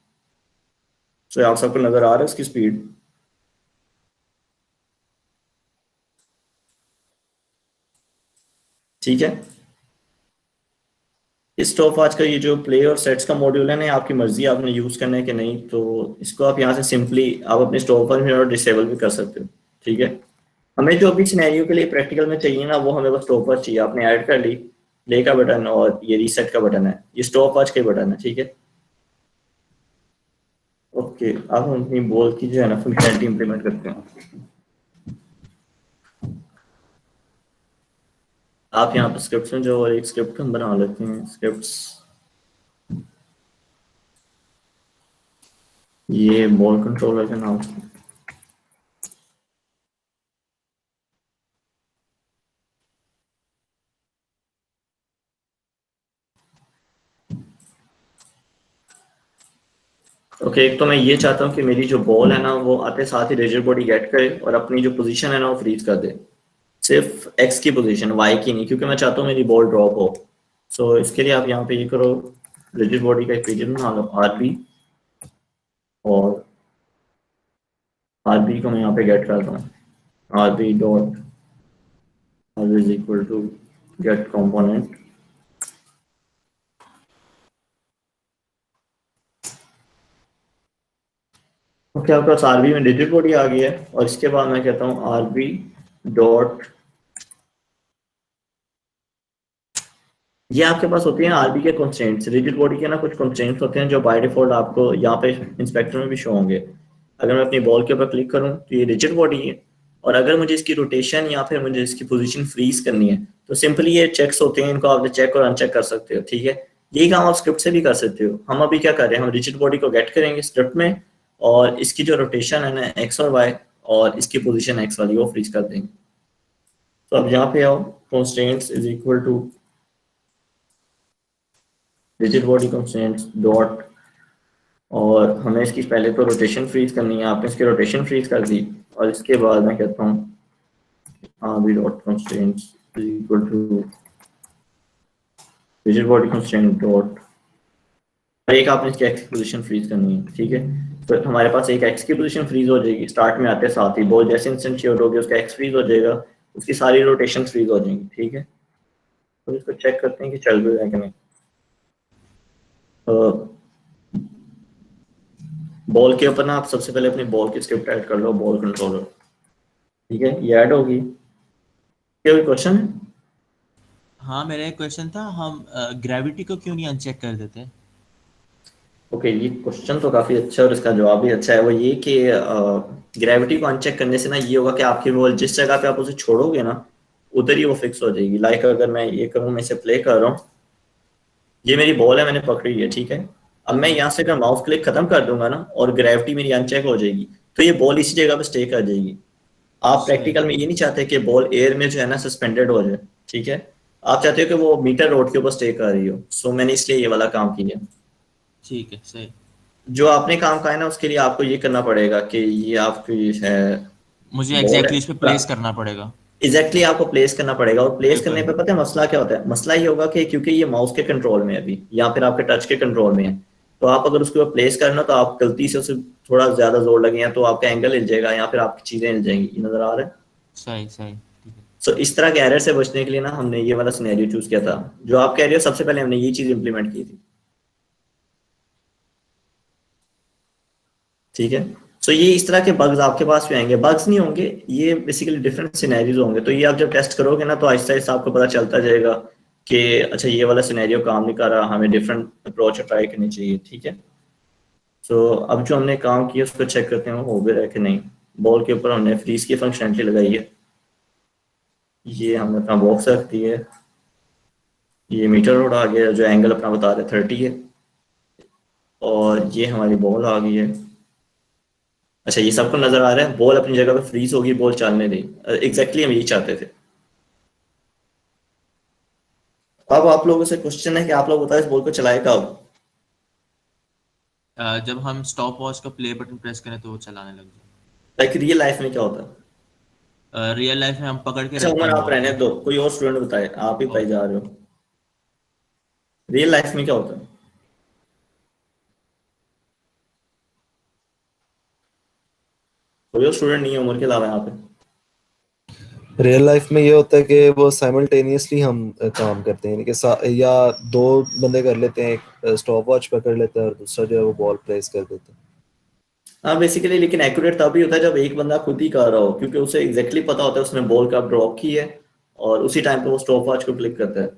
सो आप सबको नजर आ रहा है उसकी स्पीड, ठीक है। इस स्टॉप वॉच का ये जो प्ले और सेट्स का मॉड्यूल है ना, आपकी मर्जी है आपने यूज करना है कि नहीं, तो इसको आप यहाँ से सिंपली आप अपने स्टॉप वॉच में डिसेबल भी कर सकते हो, ठीक है। हमें जो अभी सिनेरियो के लिए प्रैक्टिकल में चाहिए ना, वो हमें बस स्टॉप वॉच चाहिए। आपने ऐड कर ली, प्ले का बटन और ये रीसेट का बटन है, ये स्टॉप वॉच के बटन है, ठीक है। ओके, अब हम अपनी बॉल की जो है ना फंक्शनैलिटी इंप्लीमेंट करते हैं। आप यहाँ पर स्क्रिप्ट में जो, और एक स्क्रिप्ट हम बना लेते हैं, स्क्रिप्ट्स, ये बॉल कंट्रोलर का नाम। ओके, एक तो मैं ये चाहता हूँ कि मेरी जो बॉल है ना वो आते साथ ही रिजिड बॉडी गेट करे और अपनी जो पोजीशन है ना वो फ्रीज कर दे, सिर्फ एक्स की पोजीशन, वाई की नहीं, क्योंकि मैं चाहता हूँ मेरी बॉल ड्रॉप हो। सो इसके लिए आप यहाँ पे ये करो, रिजिड बॉडी का एक रीजन बना लो आरबी, और आरबी को मैं यहाँ पे गेट करता हूँ, RB dot is equal to get component. Okay, आपके पास आरबी में डिजिट बॉडी आ गई है और इसके बाद मैं कहता हूँ आरबी डॉट, ये आपके पास होती हैं आरबी के कंस्ट्रेंट्स। रिजिड बॉडी के ना कुछ कंस्ट्रेंट्स होते हैं जो बाय डिफॉल्ट आपको यहाँ पे इंस्पेक्टर में भी शो होंगे। अगर मैं अपनी बॉल के ऊपर क्लिक करूँ तो ये रिजिड बॉडी है, और अगर मुझे इसकी रोटेशन या फिर मुझे इसकी पोजीशन फ्रीज करनी है तो सिंपली ये चेक्स होते हैं, इनको आप चेक और अनचेक कर सकते हो। ठीक है, यही काम आप स्क्रिप्ट से भी कर सकते हो। हम अभी क्या कर रहे हैं, हम रिजिड बॉडी को गेट करेंगे स्क्रिप्ट में, और इसकी जो रोटेशन है ना एक्स और वाई, और इसकी पोजीशन एक्स वाली वो फ्रीज कर देंगे। तो अब यहाँ पे आओ, constraints is equal to rigid body constraints dot, और हमें इसकी पहले तो रोटेशन फ्रीज करनी है, आपने इसकी रोटेशन फ्रीज कर दी, और इसके बाद मैं कहता हूँ RB dot constraints is equal to rigid body constraint dot, और एक आपने इसकी एक्स की पोजीशन फ्रीज करनी है। ठीक है, तो हमारे पास एक एक्स की पोजीशन फ्रीज हो जाएगी स्टार्ट में आते साथ ही, बॉल जैसे इंस्टेंशिएट होगी उसका एक्स फ्रीज हो जाएगा, उसकी सारी रोटेशन फ्रीज हो जाएंगी। ठीक है, तो इसको चेक करते हैं कि चल रहा है कि नहीं। बॉल के ऊपर ना आप सबसे पहले अपनी बॉल की स्क्रिप्ट ऐड कर लो, बॉल कंट्रोलर। ठीक है, ये ऐड होगी। क्या कोई क्वेश्चन है? हाँ, मेरा एक क्वेश्चन था, हम ग्रेविटी को क्यों नहीं अनचेक कर देते? ओके, ये क्वेश्चन तो काफी अच्छा है और इसका जवाब भी अच्छा है। वो ये कि ग्रेविटी को अनचेक करने से ना ये होगा कि आपकी बॉल जिस जगह पे आप उसे छोड़ोगे ना उधर ही वो फिक्स हो जाएगी। लाइक अगर मैं ये करूँ, मैं इसे प्ले कर रहा हूँ, ये मेरी बॉल है, मैंने पकड़ी है। ठीक है, अब मैं यहाँ से अगर माउस क्लिक खत्म कर दूंगा ना और ग्रेविटी मेरी अनचेक हो जाएगी तो ये बॉल इसी जगह पे स्टे कर जाएगी। आप प्रैक्टिकल में ये नहीं चाहते कि बॉल एयर में जो है ना सस्पेंडेड हो जाए। ठीक है, आप चाहते हो कि वो मीटर रोड के ऊपर स्टे कर रही हो। सो मैंने इसलिए ये वाला काम किया। ठीक है, सही। जो आपने काम कहा है ना उसके लिए आपको ये करना पड़ेगा कि ये आपकी है मुझे बॉल एग्जैक्टली है, इस पे प्लेस करना पड़ेगा। एग्जैक्टली आपको प्लेस करना पड़ेगा। और प्लेस करने पे बिल्कुल। पता है मसला क्या होता है? मसला ये होगा कि क्योंकि ये माउस के कंट्रोल में है अभी या फिर आपके टच के कंट्रोल में है, तो आप अगर उसके ऊपर प्लेस करना तो आप गलती से उसे थोड़ा ज्यादा जोर लगे हैं तो आपका एंगल हिल जाएगा या फिर आपकी चीजें हिल जाएंगी। ये नजर आ रहा है? सही सही, ठीक है। सो इस तरह के एरर से बचने के लिए ना हमने ये वाला सिनेरियो चूज किया था। जो आप कह रहे हो सबसे पहले हमने ये चीज इंप्लीमेंट की थी। ठीक है, सो ये इस तरह के बग्स आपके पास भी आएंगे। बग्स नहीं होंगे, ये बेसिकली डिफरेंट सिनेरियोज होंगे। तो ये आप जब टेस्ट करोगे ना तो आहिस्ता आहिस्ता आपको पता चलता जाएगा कि अच्छा ये वाला सिनेरियो काम नहीं कर रहा, हमें डिफरेंट अप्रोच ट्राई करनी चाहिए। ठीक है, सो अब जो हमने काम किया उसको चेक करते हैं वो हो भी रहा है कि नहीं। बॉल के ऊपर हमने फ्रीज की फंक्शनलिटी लगाई है, ये हमने अपना बॉक्स रख दी है, ये मीटर रोड आ गया जो एंगल अपना बता रहे 30 है, और ये हमारी बॉल आ गई है। अच्छा, ये सबको नजर आ रहा है, बॉल अपनी जगह पे फ्रीज होगी, बॉल चलने दी। एग्जैक्टली हम यही चाहते थे। अब आप लोगों से क्वेश्चन है कि आप लोग बताएं इस बॉल को चलाए कब? जब हम स्टॉप वॉच का प्ले बटन प्रेस करें तो वो चलाने लग जाए। लाइक रियल लाइफ में क्या होता है? रियल लाइफ में हम पकड़ के अच्छा रखते उमर हैं आप बॉल रहने को। दो, कोई और स्टूडेंट बताए, आप ही बताई जा रहे हो। रियल लाइफ में क्या होता है? कोई और स्टूडेंट नहीं है उमर के अलावा यहाँ पे? रियल लाइफ में ये होता है कि वो साइमल्टेनियसली हम काम करते हैं, यानी कि या दो बंदे कर लेते हैं, एक स्टॉप वॉच पकड़ लेता है और दूसरा जो है वो बॉल प्रेस कर देता है। हाँ बेसिकली, लेकिन एक्यूरेट तभी होता है जब एक बंदा खुद ही कर रहा हो, क्योंकि उसे एग्जैक्टली पता होता है उसने बॉल कब ड्रॉप की है और उसी टाइम पे वो स्टॉप वॉच को क्लिक करता है।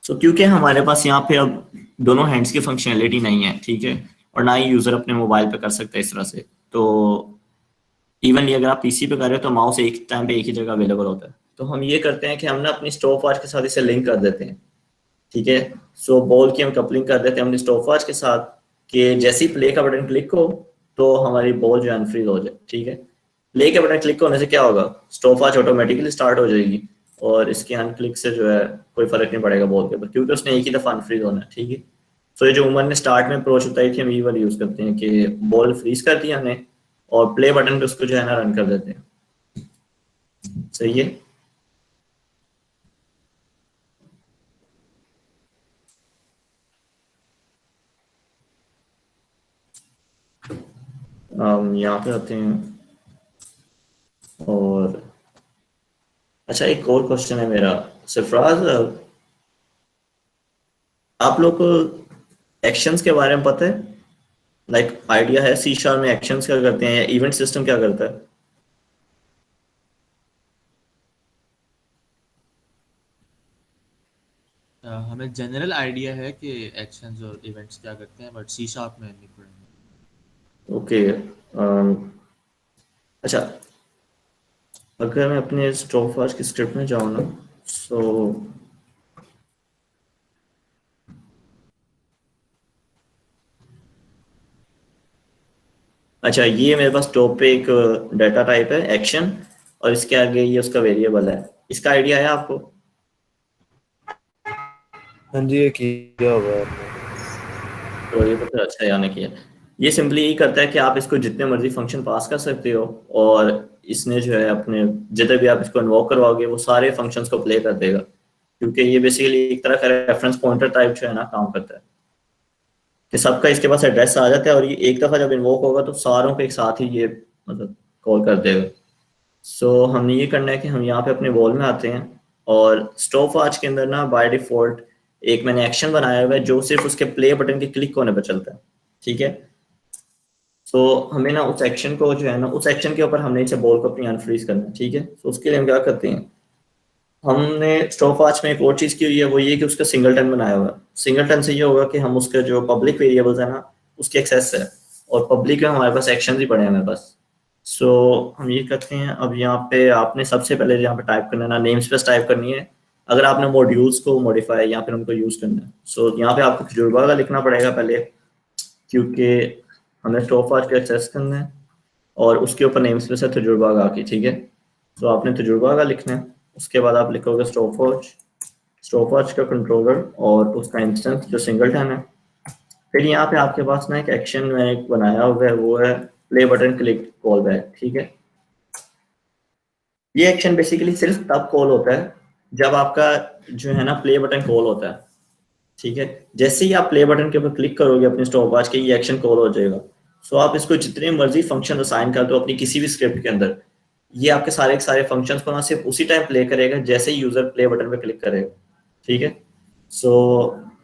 सो क्योंकि हमारे पास यहाँ पे अब दोनों हैंड्स की फंक्शनैलिटी नहीं है, ठीक है, और ना ही यूजर अपने मोबाइल पे कर सकता है इस तरह से, तो इवन ये अगर आप पीसी पे कर रहे हो तो माउस एक टाइम पे एक ही जगह अवेलेबल होता है। तो हम ये करते हैं कि हम ना अपनी स्टॉप वॉच के साथ इसे लिंक कर देते हैं। ठीक है, सो बॉल की हम कपलिंग कर देते हैं अपनी स्टॉप वॉच के साथ कि जैसे ही प्ले का बटन क्लिक हो तो हमारी बॉल जो है अनफ्रीज हो जाए। ठीक है, प्ले के बटन क्लिक होने से क्या होगा, स्टॉप वॉच ऑटोमेटिकली स्टार्ट हो जाएगी और इसके अनक्लिक से जो है कोई फर्क नहीं पड़ेगा बॉल के ऊपर, क्योंकि उसने एक ही दफा अनफ्रीज होना है। ठीक है, सो ये जो उमर ने स्टार्ट में अप्रोच बताई थी हम ये वाली यूज करते हैं कि बॉल फ्रीज कर दिया हमने और प्ले बटन पे उसको जो है ना रन कर देते हैं। सही है? यहाँ पे आते हैं और अच्छा एक और क्वेश्चन है मेरा सरफराज, आप लोग को एक्शंस के बारे में पता है? लाइक आइडिया है सी शार्प में एक्शंस क्या करते हैं या इवेंट सिस्टम क्या करता है? हमें जनरल आइडिया है कि एक्शंस और इवेंट्स क्या करते हैं, बट सी शार्प में नहीं पढ़ेंगे। ओके, अच्छा, अगर मैं अपने स्टॉपवॉच की स्क्रिप्ट में जाऊँ ना, सो अच्छा, ये मेरे पास टॉप पे एक डाटा टाइप है एक्शन, और इसके आगे ये उसका वेरिएबल है। इसका आइडिया है आपको? हाँ जी, ये किया हुआ है आपने। तो ये तो फिर अच्छा है यानी कि ये सिंपली यही करता है कि आप इसको जितने मर्जी फंक्शन पास कर सकते हो, और इसने जो है अपने जितने भी आप इसको इन्वोक करवाओगे वो सारे फंक्शंस को प्ले कर देगा, क्योंकि ये बेसिकली एक तरह का रेफरेंस पॉइंटर टाइप जो है ना काम करता है कि सबका इसके पास एड्रेस आ जाता है, और ये एक दफा जब इन्वोक होगा तो सारों को एक साथ ही ये मतलब कॉल कर देगा। सो हमने ये करना है कि हम यहाँ पे अपने वॉल में आते हैं, और स्टॉपवॉच के अंदर ना बाय डिफॉल्ट एक मैंने एक्शन बनाया हुआ है जो सिर्फ उसके प्ले बटन के क्लिक होने पर चलता है, ठीक है। सो हमें ना उस एक्शन को जो है ना, उस एक्शन के ऊपर हमने इसे बॉल को अपनी अनफ्रीज करना है, ठीक है। तो उसके लिए हम क्या करते हैं, हमने स्टॉपवॉच में एक और चीज की हुई है, वो ये कि उसका सिंगलटन बनाया हुआ है। सिंगलटन से ये होगा कि हम उसके जो पब्लिक वेरिएबल्स है ना उसकी एक्सेस है, और पब्लिक में हमारे पास एक्शन ही पड़े हैं हमारे पास। सो हम ये करते हैं, अब यहाँ पे आपने सबसे पहले यहाँ पे टाइप करना है ना, नेम स्पेस टाइप करनी है अगर आपने मॉड्यूल्स को मॉडिफाई या फिर उनको यूज करना है। सो यहाँ पे आपको तजुर्बा का लिखना पड़ेगा पहले, क्योंकि हमें स्टॉपवॉच को एक्सेस करना है, और उसके ऊपर नेम स्पेस है तजुर्बा का की, ठीक है। तो आपने तजुर्बा का लिखना है, उसके बाद आप लिखोगे स्टॉपवॉच का कंट्रोलर और उसका इंस्टेंस जो सिंगलटन है। फिर यहाँ पे आपके पास ना एक एक्शन मैंने एक बनाया हुआ है, वो है play button click call back, ठीक है। ये एक्शन बेसिकली सिर्फ तब कॉल होता है जब आपका जो है ना प्ले बटन कॉल होता है, ठीक है। जैसे ही आप प्ले बटन के ऊपर क्लिक करोगे अपने स्टॉपवॉच के, ये एक्शन कॉल हो जाएगा। सो आप इसको जितने मर्जी फंक्शन असाइन कर दो अपनी किसी भी स्क्रिप्ट के अंदर, ये आपके सारे के सारे फंक्शंस को ना सिर्फ उसी टाइम प्ले करेगा जैसे ही यूजर प्ले बटन पे क्लिक करेगा, ठीक है। सो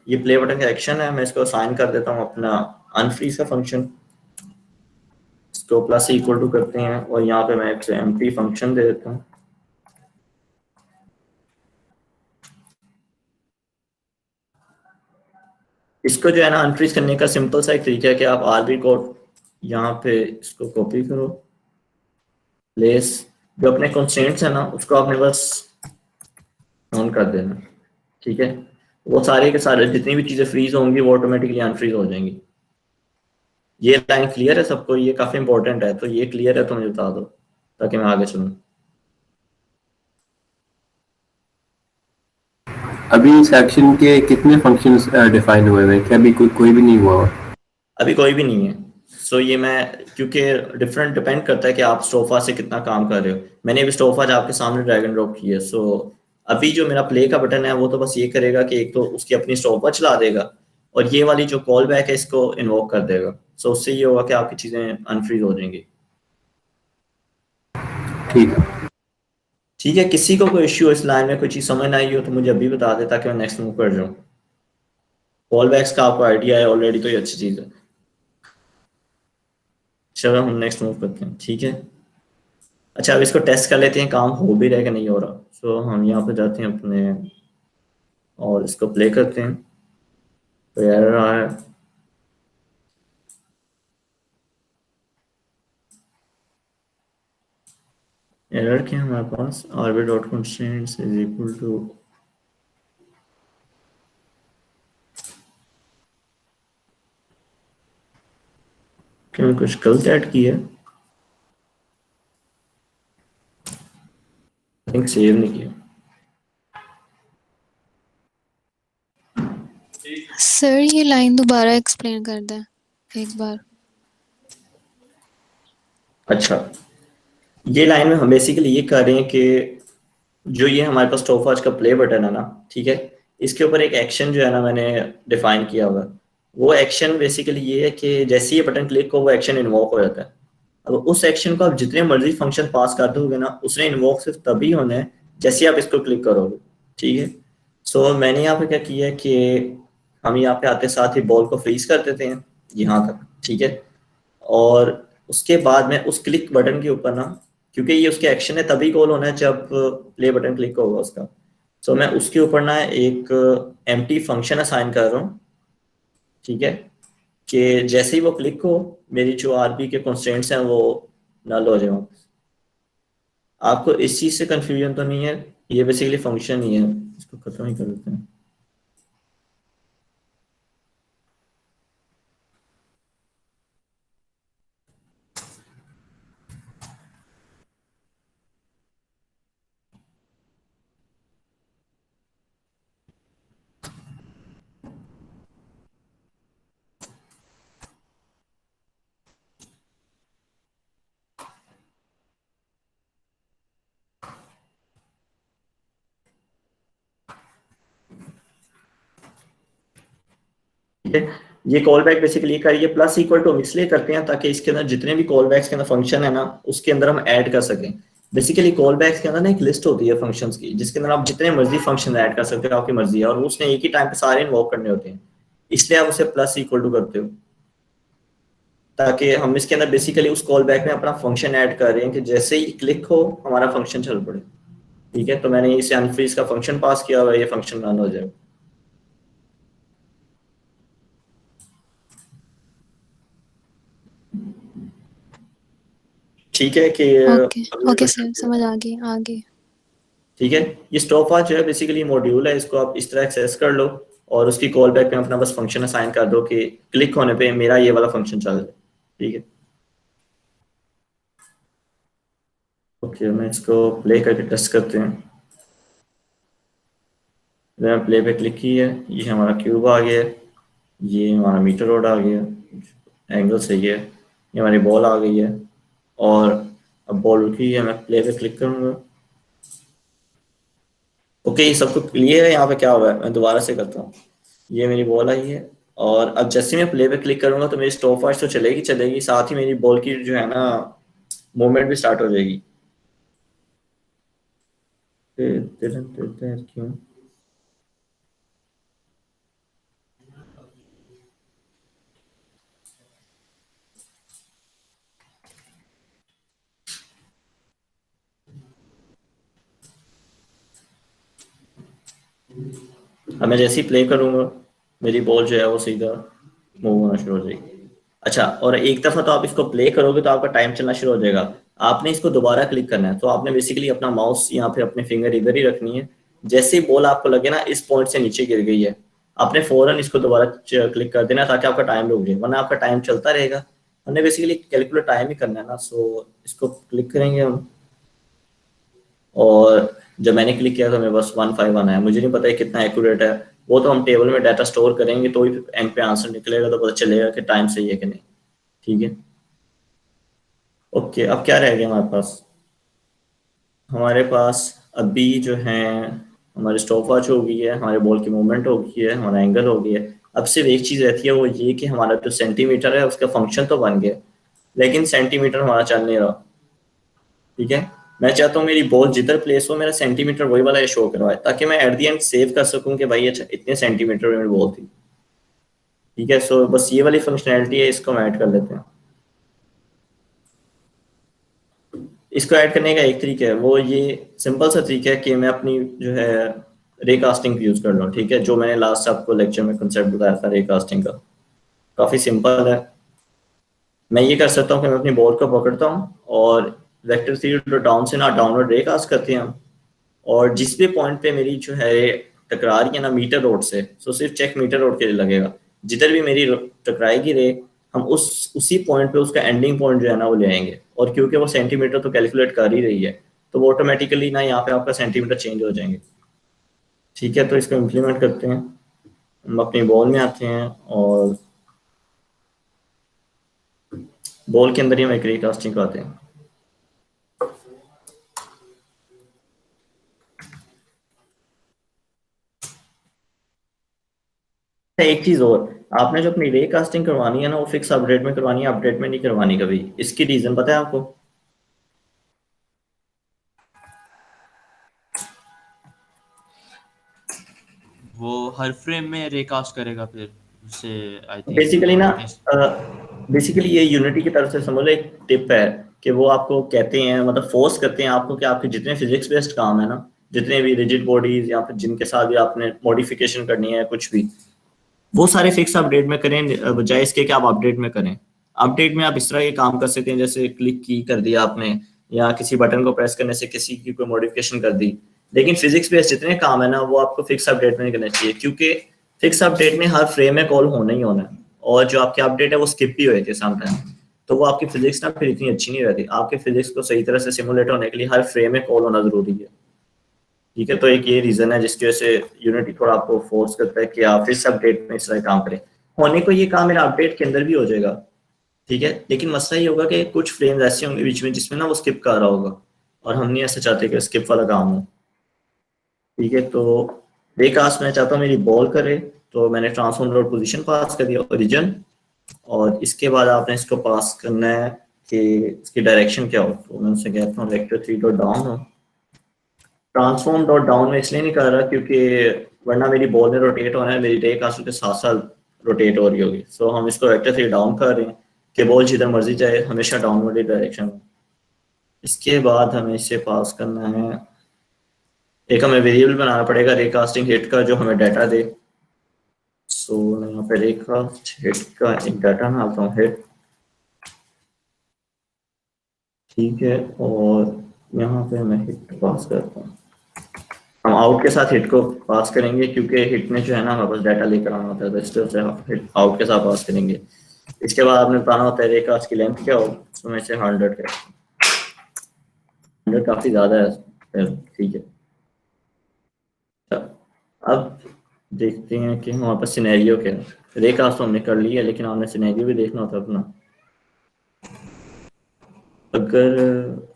ये प्ले बटन का एक्शन है, मैं इसको असाइन कर देता हूँ अपना अनफ्रीज का फंक्शन। इसको प्लस इक्वल टू करते हैं, और यहाँ पे मैं एक एम्प्टी फंक्शन दे देता हूँ। इसको जो है ना अनफ्रीज करने का सिंपल सा एक तरीका है कि आप आरबी कोड यहाँ पे इसको कॉपी करो, प्लेस जो अपने कंस्ट्रेंट्स है ना उसको आपने बस ऑन कर देना, ठीक है। वो सारे के सारे जितनी भी चीजें फ्रीज होंगी वो ऑटोमेटिकली अनफ्रीज हो जाएंगी। ये लाइन क्लियर है सबको? ये काफी इंपॉर्टेंट है, तो ये क्लियर है तो मुझे बता दो ताकि मैं आगे चलूँ। अभी इस एक्शन के कितने फंक्शंस डिफाइन हुए हैं? क्या अभी कोई भी नहीं हुआ? अभी कोई भी नहीं है। सो ये मैं क्योंकि डिफरेंट डिपेंड करता है कि आप स्टॉपवॉच से कितना काम कर रहे हो। मैंने अभी स्टॉपवॉच आपके सामने ड्रैग एंड ड्रॉप की है। सो अभी जो मेरा प्ले का बटन है वो तो बस ये करेगा कि एक तो उसकी अपनी स्टॉपवॉच चला देगा, और ये वाली जो कॉल बैक है इसको इन्वोक कर देगा। सो उससे ये होगा कि आपकी चीजें अनफ्रीज हो जाएंगी। ठीक है। ठीक है, किसी को कोई इश्यू इस लाइन में कोई चीज समझ ना आई हो तो मुझे अभी बता दे ताकि मैं नेक्स्ट मूव कर जाऊँ। कॉल बैक्स का आपको आइडिया है ऑलरेडी, तो ये अच्छी चीज है। चलो हम नेक्स्ट मूव करते हैं, ठीक है। अच्छा, अब इसको टेस्ट कर लेते हैं काम हो भी रहेगा नहीं हो रहा। सो हम यहाँ पे जाते हैं अपने और इसको प्ले करते हैं, तो एरर आ रहा है। एरर क्या है हमारे पास, RB dot constraints is equal to क्या मैं कुछ गलत ऐड किया है? आई थिंक सेव नहीं किया। सर ये लाइन दोबारा एक्सप्लेन कर दें एक बार। अच्छा, ये लाइन में हम बेसिकली ये कर रहे हैं कि जो ये हमारे पास स्टॉपवॉच का प्ले बटन है ना, ठीक है, इसके ऊपर एक एक्शन जो है ना मैंने डिफाइन किया हुआ है। वो एक्शन बेसिकली ये है कि जैसे ये बटन क्लिक हो वो एक्शन इन्वोक हो जाता है। अब उस एक्शन को आप जितने मर्जी फंक्शन पास कर दोगे ना, उसने इन्वोक सिर्फ तभी होना है जैसे आप इसको क्लिक करोगे, ठीक है। सो मैंने यहाँ पे क्या किया है कि हम यहाँ पे आते साथ ही बॉल को फ्रीज कर देते हैं यहाँ तक, ठीक है। और उसके बाद में उस क्लिक बटन के ऊपर ना, क्योंकि ये उसके एक्शन है तभी कॉल होना है जब प्ले बटन क्लिक होगा उसका, सो मैं उसके ऊपर ना एक एम्प्टी फंक्शन असाइन कर रहा हूँ, ठीक है, कि जैसे ही वो क्लिक हो मेरी जो आरबी के कंस्ट्रेंट्स हैं वो नल हो जाए। आपको इस चीज से कंफ्यूजन तो नहीं है? ये बेसिकली फंक्शन ही है, इसको खत्म ही कर देते हैं। ठीक है, ये कॉल बैक बेसिकली करिए प्लस इक्वल टू हम इसलिए करते हैं ताकि इसके अंदर जितने भी कॉल बैक्स के अंदर फंक्शन है ना उसके अंदर हम ऐड कर सकें। बेसिकली कॉल बैक्स के अंदर ना एक लिस्ट होती है फंक्शंस की, जिसके अंदर आप जितने मर्जी फंक्शन ऐड कर सकते हो, आपकी मर्जी है, और उसने एक ही टाइम पे सारे इन्वॉल्व करने होते हैं, इसलिए आप उसे प्लस इक्वल टू करते हो, ताकि हम इसके अंदर बेसिकली उस कॉल बैक में अपना फंक्शन ऐड कर रहे हैं कि जैसे ही क्लिक हो हमारा फंक्शन चल पड़े। ठीक है, तो मैंने इसे अनफ्रीज का फंक्शन पास किया हुआ है, ये फंक्शन रन हो जाए। ठीक है कि ओके ओके सर, समझ आ गई आगे। ठीक है, ये स्टॉप वॉच जो है बेसिकली मॉड्यूल है, इसको आप इस तरह एक्सेस कर लो और उसकी कॉल बैक में अपना बस फंक्शन असाइन कर दो कि क्लिक होने पे मेरा ये वाला फंक्शन चल जाए। ठीक है, ओके, मैं इसको प्ले करके टेस्ट करते हैं। मैंने प्ले पे क्लिक की है, ये हमारा क्यूब आ गया, ये हमारा मीटर रोड आ गया, एंगल सही है, ये हमारी बॉल आ गई है, और अब बॉल रुकी है, मैं प्ले पे क्लिक करूंगा। ओके, ये सब कुछ क्लियर है। यहाँ पे क्या हुआ है, मैं दोबारा से करता हूँ। ये मेरी बॉल आई है, और अब जैसे मैं प्ले पे क्लिक करूंगा तो मेरी स्टॉप वॉच तो चलेगी चलेगी, साथ ही मेरी बॉल की जो है ना मूवमेंट भी स्टार्ट हो जाएगी। क्यों? अब मैं जैसे ही प्ले करूंगा मेरी बॉल जो है वो सीधा मूव होना शुरू हो जाएगी। अच्छा, और एक दफा तो आप इसको प्ले करोगे तो आपका टाइम चलना शुरू हो जाएगा। आपने इसको दोबारा क्लिक करना है, तो आपने बेसिकली अपना माउस या फिर अपने फिंगर इधर ही रखनी है। जैसे ही बॉल आपको लगे ना इस पॉइंट से नीचे गिर गई है, आपने फौरन इसको दोबारा क्लिक कर देना ताकि आपका टाइम रुक जाए, वरना आपका टाइम चलता रहेगा। हमने बेसिकली कैलकुलेट टाइम ही करना है ना, सो इसको क्लिक करेंगे हम, और जब मैंने क्लिक किया तो मेरे पास 151 आया। मुझे नहीं पता है कितना एक्यूरेट है, वो तो हम टेबल में डाटा स्टोर करेंगे तो ही एंड पे आंसर निकलेगा, तो पता चलेगा कि टाइम सही है कि नहीं। ठीक है, ओके, अब क्या रह गया हमारे पास? हमारे पास अभी जो है हमारी स्टॉप वॉच हो गई है, हमारे बॉल की मूवमेंट हो गई है, हमारा एंगल हो गया है। अब सिर्फ एक चीज़ रहती है, वो ये कि हमारा जो सेंटीमीटर है उसका फंक्शन तो बन गया, लेकिन सेंटीमीटर हमारा चल नहीं रहा। ठीक है, मैं चाहता हूँ मेरी बॉल जिधर प्लेस हो मेरा सेंटीमीटर वही वाला शो करवाए, ताकि मैं एट द एंड सेव कर सकूँ कि भाई अच्छा इतने सेंटीमीटर में मेरी बॉल थी। ठीक है, सो बस ये वाली फंक्शनैलिटी है, इसको हम ऐड कर लेते हैं। इसको ऐड करने का एक तरीका है, वो ये सिंपल सा तरीका है कि मैं अपनी जो है रेकास्टिंग यूज कर लूँ। ठीक है, जो मैंने लास्ट आपको लेक्चर में कंसेप्ट बताया था रेकास्टिंग का, काफ़ी सिंपल है। मैं ये कर सकता हूँ कि मैं अपनी बॉल को पकड़ता हूँ और वेक्टर थ्री डाउन से ना डाउनवर्ड रेकास्ट करते हैं हम, और जिस भी पॉइंट पे मेरी जो है टकरा रही है ना मीटर रोड से, तो सिर्फ चेक मीटर रोड के लिए लगेगा। जिधर भी मेरी टकराएगी रे, हम उसी पॉइंट पे उसका एंडिंग पॉइंट जो है ना वो ले आएंगे, और क्योंकि वो सेंटीमीटर तो कैलकुलेट कर ही रही है तो वो ऑटोमेटिकली ना यहाँ पे आपका सेंटीमीटर चेंज हो जाएंगे। ठीक है, तो इसको इम्प्लीमेंट करते हैं। हम अपनी बॉल में आते हैं और बॉल के अंदर ही हम एक रिकास्टिंग करते हैं। एक चीज और, आपने जो अपनी रे कास्टिंग करवानी है ना वो फिक्स अपडेट में करवानी है, अपडेट में नहीं करवानी कभी। इसकी रीजन पता है आपको? वो हर फ्रेम में रेकास्ट करेगा फिर उससे आई थिंक बेसिकली ना बेसिकली ये यूनिटी की तरफ से समझ लो एक टिप है कि वो आपको कहते हैं, मतलब फोर्स करते हैं आपको कि आपके जितने फिजिक्स बेस्ड काम है ना, जितने भी रिजिड बॉडीज या फिर जिनके साथ भी आपने मॉडिफिकेशन करनी है कुछ भी, वो सारे फिक्स अपडेट में करें बजाय इसके कि आप अपडेट में करें। अपडेट में आप इस तरह के काम कर सकते हैं जैसे क्लिक की कर दिया आपने, या किसी बटन को प्रेस करने से किसी की कोई मॉडिफिकेशन कर दी। लेकिन फिजिक्स बेस्ड जितने काम है ना वो आपको फिक्स अपडेट में नहीं करना चाहिए, क्योंकि फिक्स अपडेट में हर फ्रेम में कॉल होना ही होना है, और जो आपकी अपडेट है वो स्किप भी हुई थी समटाइम, तो वो आपकी फिजिक्स ना फिर इतनी अच्छी नहीं रहती। आपके फिजिक्स को सही तरह से सिमुलेट होने के लिए हर फ्रेम में कॉल होना जरूरी है। ठीक है, तो एक ये रीजन है जिसकी वजह से यूनिटी थोड़ा आपको फोर्स करता है कि आप इस अपडेट में इस तरह काम करें। होने को ये काम मेरा अपडेट के अंदर भी हो जाएगा, ठीक है, लेकिन मसला ये होगा कि कुछ फ्रेम्स ऐसे होंगे बीच में जिसमें ना वो स्किप कर रहा होगा, और हम नहीं ऐसे चाहते कि स्किप वाला काम हो। ठीक है, तो रेकास्ट मैं चाहता हूँ मेरी बॉल करे, तो मैंने ट्रांसफॉर्म डॉट पोजीशन पास कर दिया ओरिजिन, और इसके बाद आपने इसको पास करना है कि इसकी डायरेक्शन क्या हो। तो मैं उससे कहता हूँ वेक्टर 3 डॉट डाउन हो। ट्रांसफॉर्म डॉट डाउन में इसलिए नहीं कर रहा क्योंकि वरना मेरी बॉल ने रोटेट होना है, मेरी रेकास्ट के साथ साथ रोटेट हो रही होगी। सो हम इसको वेक्टर 3 डाउन कर रहे हैं कि बॉल जिधर मर्जी जाए हमेशा डाउनवर्ड डायरेक्शन में। इसके बाद हमें इसे पास करना है, एक हमें वेरिएबल बनाना पड़ेगा रेकास्टिंग हिट का जो हमें डाटा दे। सो मैं यहाँ पे रेकास्ट हिट का एक डाटा डालता हूँ हिट, ठीक है, और यहाँ पे मैं हिट पास करता हूँ। हम आउट के साथ हिट को पास करेंगे क्योंकि हिट में जो है ना हमारे पास डाटा लेकर आना होता है, तो इस तरह से हिट आउट के साथ पास करेंगे। इसके बाद आपने बताना होता है रेकास्ट की लेंथ क्या हो, तो मैं इसे 100 कर, 100 काफी ज्यादा है, ठीक है। अब देखते हैं कि हमारे पास सिनेरियो क्या है। रेकास्ट तो हमने कर लिया, लेकिन हमने सिनेरियो भी देखना होता है अपना। अगर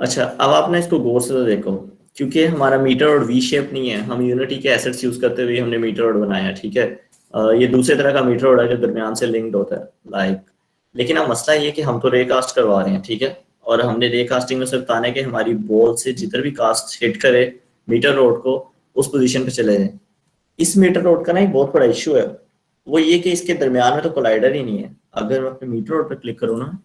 अच्छा, अब आप ना इसको गौर से तो देखो, क्योंकि हमारा मीटर और वी शेप नहीं है, हम यूनिटी के एसेट्स यूज करते हुए हमने मीटर रोड बनाया है, ठीक है। ये दूसरे तरह का मीटर रोड है जो दरमियान से लिंक्ड होता है लाइक। लेकिन अब मसला ये कि हम तो रेकास्ट करवा रहे हैं, ठीक है, और हमने रेकास्टिंग में सिर्फ बताना है कि हमारी बॉल से जिधर भी कास्ट हिट करे मीटर रोड को उस पोजीशन पे चले जाए। इस मीटर रोड का ना एक बहुत बड़ा इशू है, वो ये कि इसके दरमियान में तो कोलाइडर ही नहीं है। अगर मैं अपने मीटर रोड पे क्लिक करूँ ना,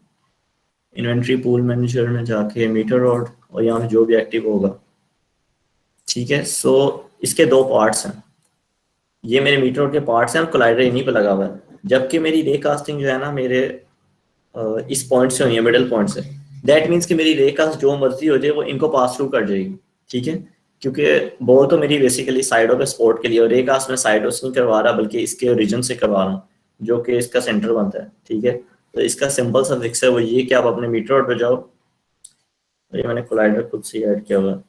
इन्वेंट्री पूल मैनेजर में जाके मीटर रोड, और यहाँ पे जो भी एक्टिव होगा, ठीक है। सो इसके दो पार्ट्स हैं, ये मेरे मीटर रोड के पार्ट्स हैं और कोलाइडर इन्हीं पे लगा हुआ है। जबकि मेरी रे कास्टिंग जो है ना मेरे इस पॉइंट से हुई है, मिडिल पॉइंट से। दैट मीन्स कि मेरी रे कास्ट जो मर्जी हो जाए वो इनको पास थ्रू कर जाएगी, ठीक है, क्योंकि बॉल तो मेरी बेसिकली साइडों पे सपोर्ट के लिए, और रे कास्ट में साइडों से नहीं करवा रहा बल्कि इसके ओरिजिन से करवा रहा हूँ जो कि इसका सेंटर बनता है, ठीक है। तो इसका सिंपल सा फिक्स है वो ये कि आप अपने मीटर रोड पे जाओ, ये मैंने कोलाइडर खुद से ऐड किया हुआ है।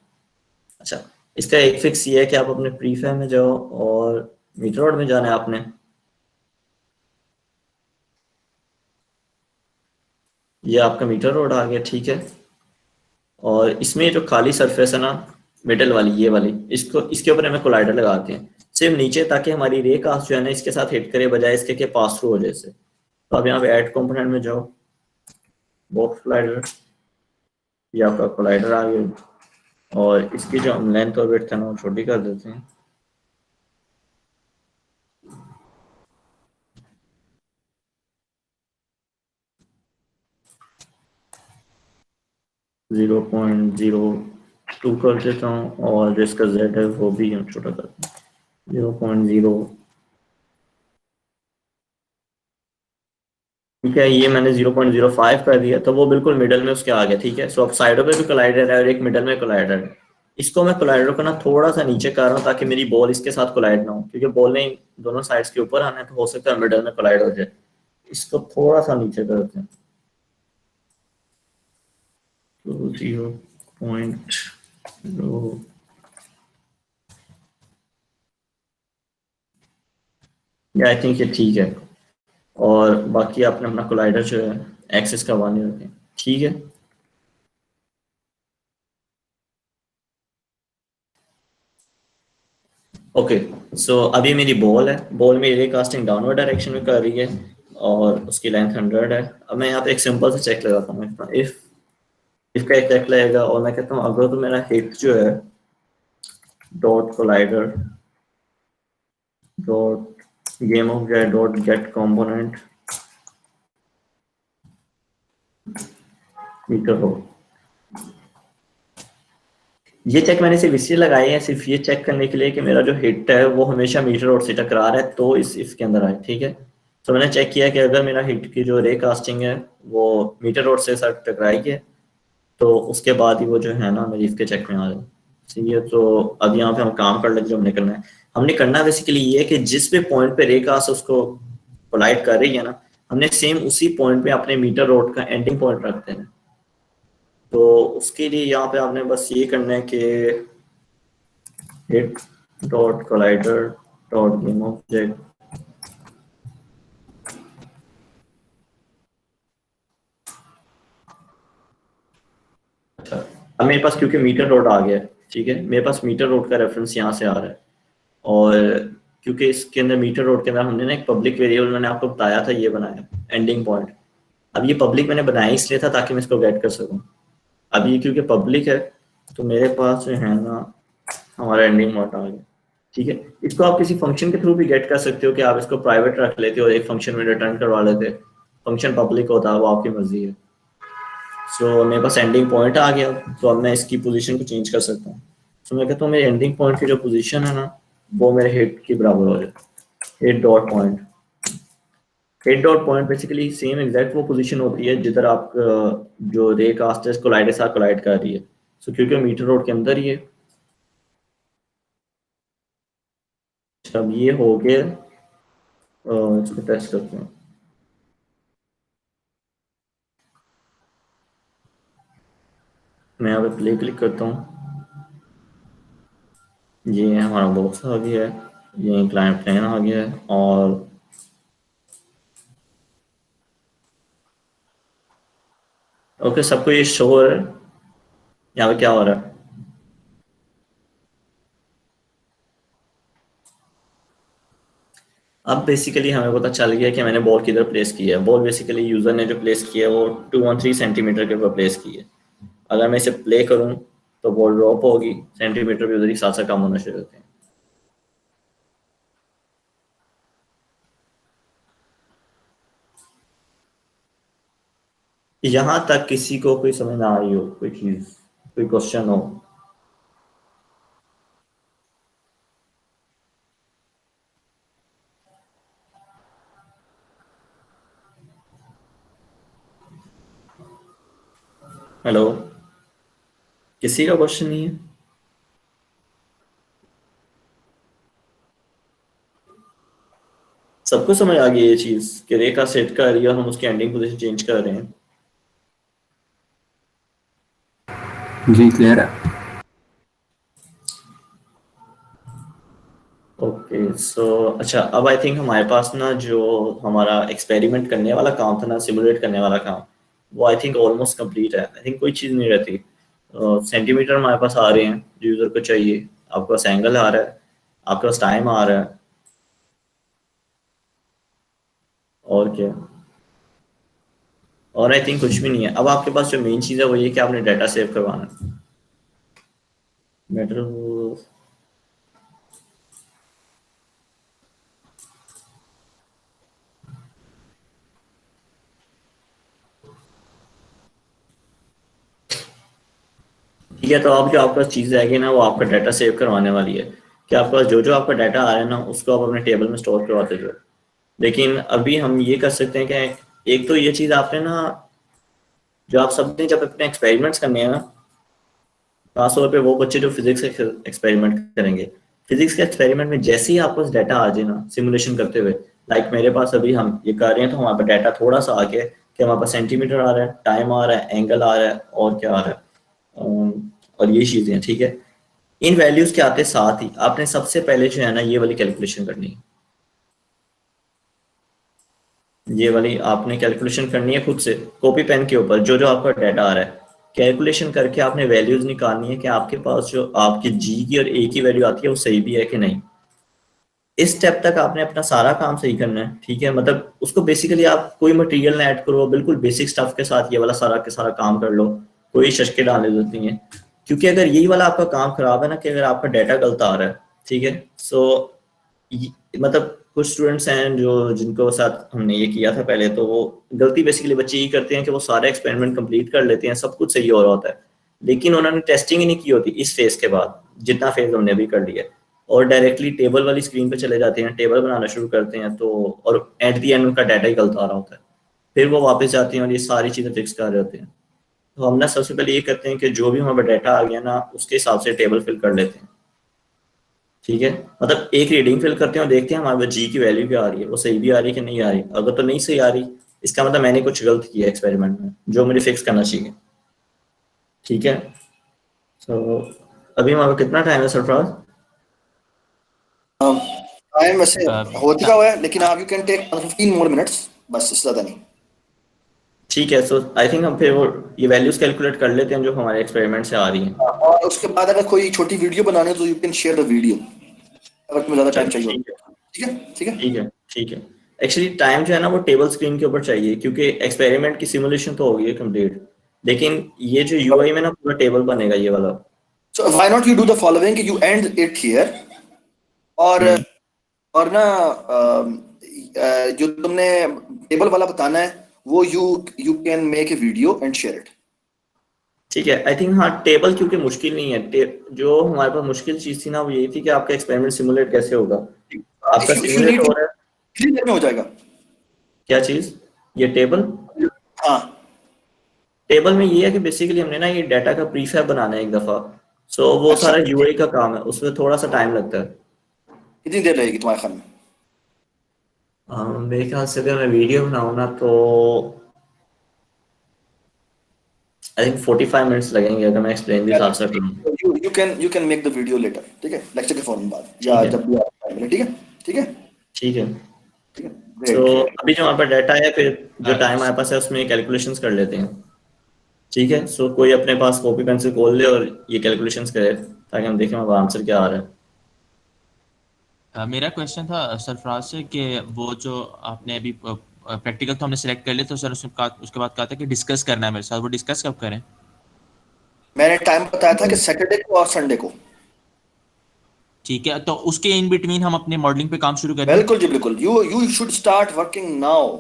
अच्छा, इसका एक फिक्स ये है कि आप अपने प्रीफैम में जाओ और मीटर रोड में जाना है आपने। ये आपका मीटर रोड आ गया, ठीक है, और इसमें जो खाली सरफेस है ना मिडल वाली, ये वाली, इसको इसके ऊपर हमें कोलाइडर लगाते हैं सिर्फ नीचे, ताकि हमारी रे कास्ट जो है ना इसके साथ हिट करे बजाय इसके के पास थ्रू हो जैसे। तो आप यहाँ पे ऐड कंपोनेंट में जाओ, बॉक्स कोलाइडर, ये आपका कोलाइडर आ गया, और इसकी जो हम लेंथ और विड्थ है ना वो छोटी कर देते हैं। जीरो 0.02 कर देता हूँ, और जो इसका जेड है वो भी हम छोटा कर देते हैं 0.0, ठीक है। ये मैंने 0.05 कर दिया, तो वो बिल्कुल मिडल में उसके आ गया, ठीक है। सो अब साइडों पे भी कोलाइडर है और एक मिडल में कोलाइडर है। इसको मैं कोलाइडर को ना थोड़ा सा नीचे कर रहा हूँ ताकि मेरी बॉल इसके साथ कोलाइड ना हो, क्योंकि बॉल ने दोनों साइड्स के ऊपर आना है, तो हो सकता है मिडल में कोलाइड हो जाए। इसको थोड़ा सा नीचे करते हैं, तो 0.0, आई थिंक ये ठीक है। और बाकी आपने अपना कोलाइडर जो है एक्सेस करवाने होते हैं, ठीक है। ओके, सो अभी मेरी बॉल है, बॉल मेरी रे कास्टिंग डाउनवर्ड डायरेक्शन में कर रही है और उसकी लेंथ 100 है। अब मैं यहाँ पे एक सिंपल सा चेक लगाता हूँ, इफ का एक चेक लगेगा और मैं कहता हूँ अगर तो मेरा हिट जो है dot collider dot game of get dot get component meter हो, ये चेक मैंने सिर्फ इसलिए लगाए हैं, सिर्फ ये चेक करने के लिए कि मेरा जो हिट है वो हमेशा मीटर रोड से टकरा रहा है तो इस के अंदर आए, ठीक है। तो मैंने चेक किया कि अगर मेरा हिट की जो रे कास्टिंग है वो मीटर रोड से साथ टकराई है तो उसके बाद ही वो जो है ना मेरी इसके चेक में आ जाए, ठीक है। तो अब यहाँ पे हम काम कर लेते जो हमने करना है, हमने करना बेसिकली ये है कि जिस भी पॉइंट पे रे कास्ट उसको कोलाइड कर रही है ना, हमने सेम उसी पॉइंट पे अपने मीटर रोड का एंडिंग पॉइंट रखते हैं। तो उसके लिए यहाँ पे आपने बस ये करना है कि hit dot collider dot game object अच्छा, अब मेरे पास क्योंकि मीटर रोड आ गया है, ठीक है, मेरे पास मीटर रोड का रेफरेंस यहाँ से आ रहा है और क्योंकि इसके अंदर मीटर रोड के अंदर हमने ना एक पब्लिक वेरिएबल मैंने आपको बताया था ये बनाया एंडिंग पॉइंट। अब ये पब्लिक मैंने बनाया इसलिए था ताकि मैं इसको गेट कर सकूँ। अब ये क्योंकि पब्लिक है तो मेरे पास जो है ना हमारा एंडिंग पॉइंट आ गया, ठीक है। इसको आप किसी फंक्शन के थ्रू भी गेट कर सकते हो कि आप इसको प्राइवेट रख लेते हो और एक फंक्शन में रिटर्न करवा लेते, फंक्शन पब्लिक होता है वो आपकी मर्जी है। सो मेरे पास एंडिंग पॉइंट आ गया तो अब मैं इसकी पोजीशन को चेंज कर सकता हूँ। सो मैं कहता हूँ मेरे एंडिंग पॉइंट की जो पोजीशन है ना वो मेरे हिट की बराबर हो जाए, hit dot point. Hit dot point basically same exact वो पोजीशन होती है जिधर आप जो रे कास्ट है कोलाइड के साथ कोलाइड कर रही है। सो क्योंकि मीटर रोड के अंदर ही है, अब ये हो गया, इसको टेस्ट करते हैं। मैं यहाँ पे प्ले क्लिक करता हूँ, ये हमारा बॉक्स आ गया है, ये क्लाइंट प्लेन आ गया है और ओके सबको ये शो हो रहा है। यहाँ पे क्या हो रहा है, अब बेसिकली हमें पता चल गया कि मैंने बॉल किधर प्लेस की है। बॉल बेसिकली यूजर ने जो प्लेस किया है वो 213 सेंटीमीटर के ऊपर प्लेस की है। अगर मैं इसे प्ले करूं तो बॉल ड्रॉप होगी, सेंटीमीटर भी उधर ही साथ साथ कम होना शुरू होते हैं। यहां तक किसी को कोई समझ ना आ रही हो, कोई चीज, कोई क्वेश्चन हो? हेलो, किसी का क्वेश्चन नहीं है? सबको समझ आ गई ये चीज कि रे का सेट कर रही है और हम उसकी एंडिंग पोजीशन चेंज कर रहे हैं। जी क्लियर है। ओके सो अच्छा, अब आई थिंक हमारे पास ना जो हमारा एक्सपेरिमेंट करने वाला काम था ना, सिमुलेट करने वाला काम, वो आई थिंक ऑलमोस्ट कंप्लीट है। आई थिंक कोई चीज़ नहीं रहती। सेंटीमीटर हमारे पास आ रहे हैं जो यूज़र को चाहिए, आपके पास एंगल आ रहा है, आपके पास टाइम आ रहा है, और क्या, और आई थिंक कुछ भी नहीं है। अब आपके पास जो मेन चीज़ है वो ये कि आपने डाटा सेव करवाना है। बेटर ठीक है, तो अब जो आपके पास चीज़ आएगी ना वो आपका डाटा सेव करवाने वाली है कि आपके पास जो जो आपका डाटा आ रहा है ना उसको आप अपने टेबल में स्टोर करवाते जाओ। लेकिन अभी हम ये कर सकते हैं कि एक तो ये चीज़ आपने ना, जो आप सबने जब अपने एक्सपेरिमेंट्स करने हैं ना, खासतौर पे वो बच्चे जो फिजिक्स के एक्सपेरिमेंट करेंगे, फिजिक्स के एक्सपेरिमेंट में जैसे ही आपको डाटा आ जाए ना सिमुलेशन करते हुए, लाइक मेरे पास अभी हम ये कर रहे हैं तो हमारे पास डाटा थोड़ा सा आ गया कि हमारे पास सेंटीमीटर आ रहा है, टाइम आ रहा है, एंगल आ रहा है, और क्या आ रहा है, और ये चीज़ें हैं, ठीक है। इन वैल्यूज के आते साथ ही आपने सबसे पहले जो है ना ये वाली कैलकुलेशन करनी है, ये वाली आपने कैलकुलेशन करनी है खुद से कॉपी पेन के ऊपर। जो जो आपका डाटा आ रहा है कैलकुलेशन करके आपने वैल्यूज निकालनी है कि आपके पास जो आपकी जी की और ए की वैल्यू आती है वो सही भी है कि नहीं। इस स्टेप तक आपने अपना सारा काम सही करना है, ठीक है। मतलब उसको बेसिकली आप कोई मटेरियल ना ऐड करो, बिल्कुल बेसिक स्टफ के साथ ये वाला सारा के सारा काम कर लो, कोई शशके डालने की जरूरत नहीं है। क्योंकि अगर यही वाला आपका काम खराब है ना, कि अगर आपका डाटा गलत आ रहा है, ठीक है, सो मतलब कुछ स्टूडेंट्स हैं जो जिनको साथ हमने ये किया था पहले, तो वो गलती बेसिकली बच्चे ये करते हैं कि वो सारे एक्सपेरिमेंट कंप्लीट कर लेते हैं, सब कुछ सही हो रहा होता है, लेकिन उन्होंने टेस्टिंग ही नहीं की होती इस फेज के बाद, जितना फेज हमने अभी कर लिया है, और डायरेक्टली टेबल वाली स्क्रीन पे चले जाते हैं, टेबल बनाना शुरू करते हैं, तो और एट दी एंड उनका डाटा ही गलत आ रहा होता है, फिर वो वापस जाते हैं और ये सारी चीज़ें फिक्स कर रहे होते हैं। तो हम ना सबसे पहले ये करते हैं कि जो भी हमारा डाटा आ गया ना, उसके हिसाब से टेबल फिल कर लेते हैं, ठीक है। मतलब एक रीडिंग फिल करते हैं और देखते हैं हमारे पास जी की वैल्यू क्या आ रही है, वो सही भी आ रही है कि नहीं आ रही। अगर तो नहीं सही आ रही, इसका मतलब मैंने कुछ गलत किया एक्सपेरिमेंट में, जो मुझे फिक्स करना चाहिए, ठीक है। तो अभी हमारा कितना टाइम है सरफराज? टाइम वैसे हो चुका हुआ है, लेकिन आप you can take 15 more minutes, बस इससे ज़्यादा नहीं। ठीक है, सो आई थिंक हम फिर वो ये वैल्यूज कैलकुलेट कर लेते हैं जो हमारे एक्सपेरिमेंट से आ रही हैं, और उसके बाद अगर कोई छोटी वीडियो बनानी हो तो you can share the video, अगर तुम्हें ज़्यादा टाइम चाहिए हो। ठीक है, ठीक है, ठीक है, ठीक है। एक्चुअली टाइम जो है ना वो टेबल स्क्रीन के ऊपर चाहिए, क्योंकि एक्सपेरिमेंट की सिमुलेशन तो हो गई है कंप्लीट, लेकिन ये जो यूआई में ना पूरा टेबल बनेगा ये वाला। So why not you do the following, you and it here, और ना जो तुमने टेबल वाला बताना है वो you can make a video and share it. ठीक है, आई थिंक हाँ टेबल क्योंकि मुश्किल नहीं है, जो हमारे पास मुश्किल चीज थी ना वो यही थी कि आपका एक्सपेरिमेंट सिमुलेट कैसे होगा। आपका सिमुलेट हो रहा है, इतनी देर में हो जाएगा। क्या चीज? ये टेबल? हाँ, टेबल में ये है कि बेसिकली हमने ना ये डाटा का प्रीफैब बनाना है एक दफा, सो वो अच्छा। सारा यूआई का काम है, उसमें थोड़ा सा टाइम लगता है। कितनी देर लगेगी तुम्हारे ख्याल में? मेरे ख्याल से अगर मैं वीडियो बनाऊँ ना तो आई थिंक 45 मिनट्स लगेंगे अगर मैं एक्सप्लेन भी हिसाब से करूँ। You can make the video later, ठीक है, लेक्चर के फौरन बाद या जब भी आपको टाइम मिले। ठीक है, ठीक है, ठीक है। ठीक है। तो अभी जो हमारे पास डाटा है, फिर जो टाइम हमारे पास है उसमें कैलकुलेशंस कर लेते हैं, ठीक है। सो कोई अपने पास कॉपी पेंसिल खोल ले और ये कैलकुलेशंस करे ताकि हम देखें हमारा आंसर क्या आ रहा है। मेरा क्वेश्चन था सरफराज से कि वो जो आपने अभी प्रैक्टिकल तो हमने सेलेक्ट कर लिया, तो सर उसके बाद कहा था कि डिस्कस करना है मेरे साथ, वो डिस्कस कब करें? मैंने टाइम बताया था कि सैटरडे को और संडे को। ठीक है, तो उसके इन बिटवीन हम अपने मॉडलिंग पे काम शुरू करें। बिल्कुल जी, बिल्कुल। You should start working now,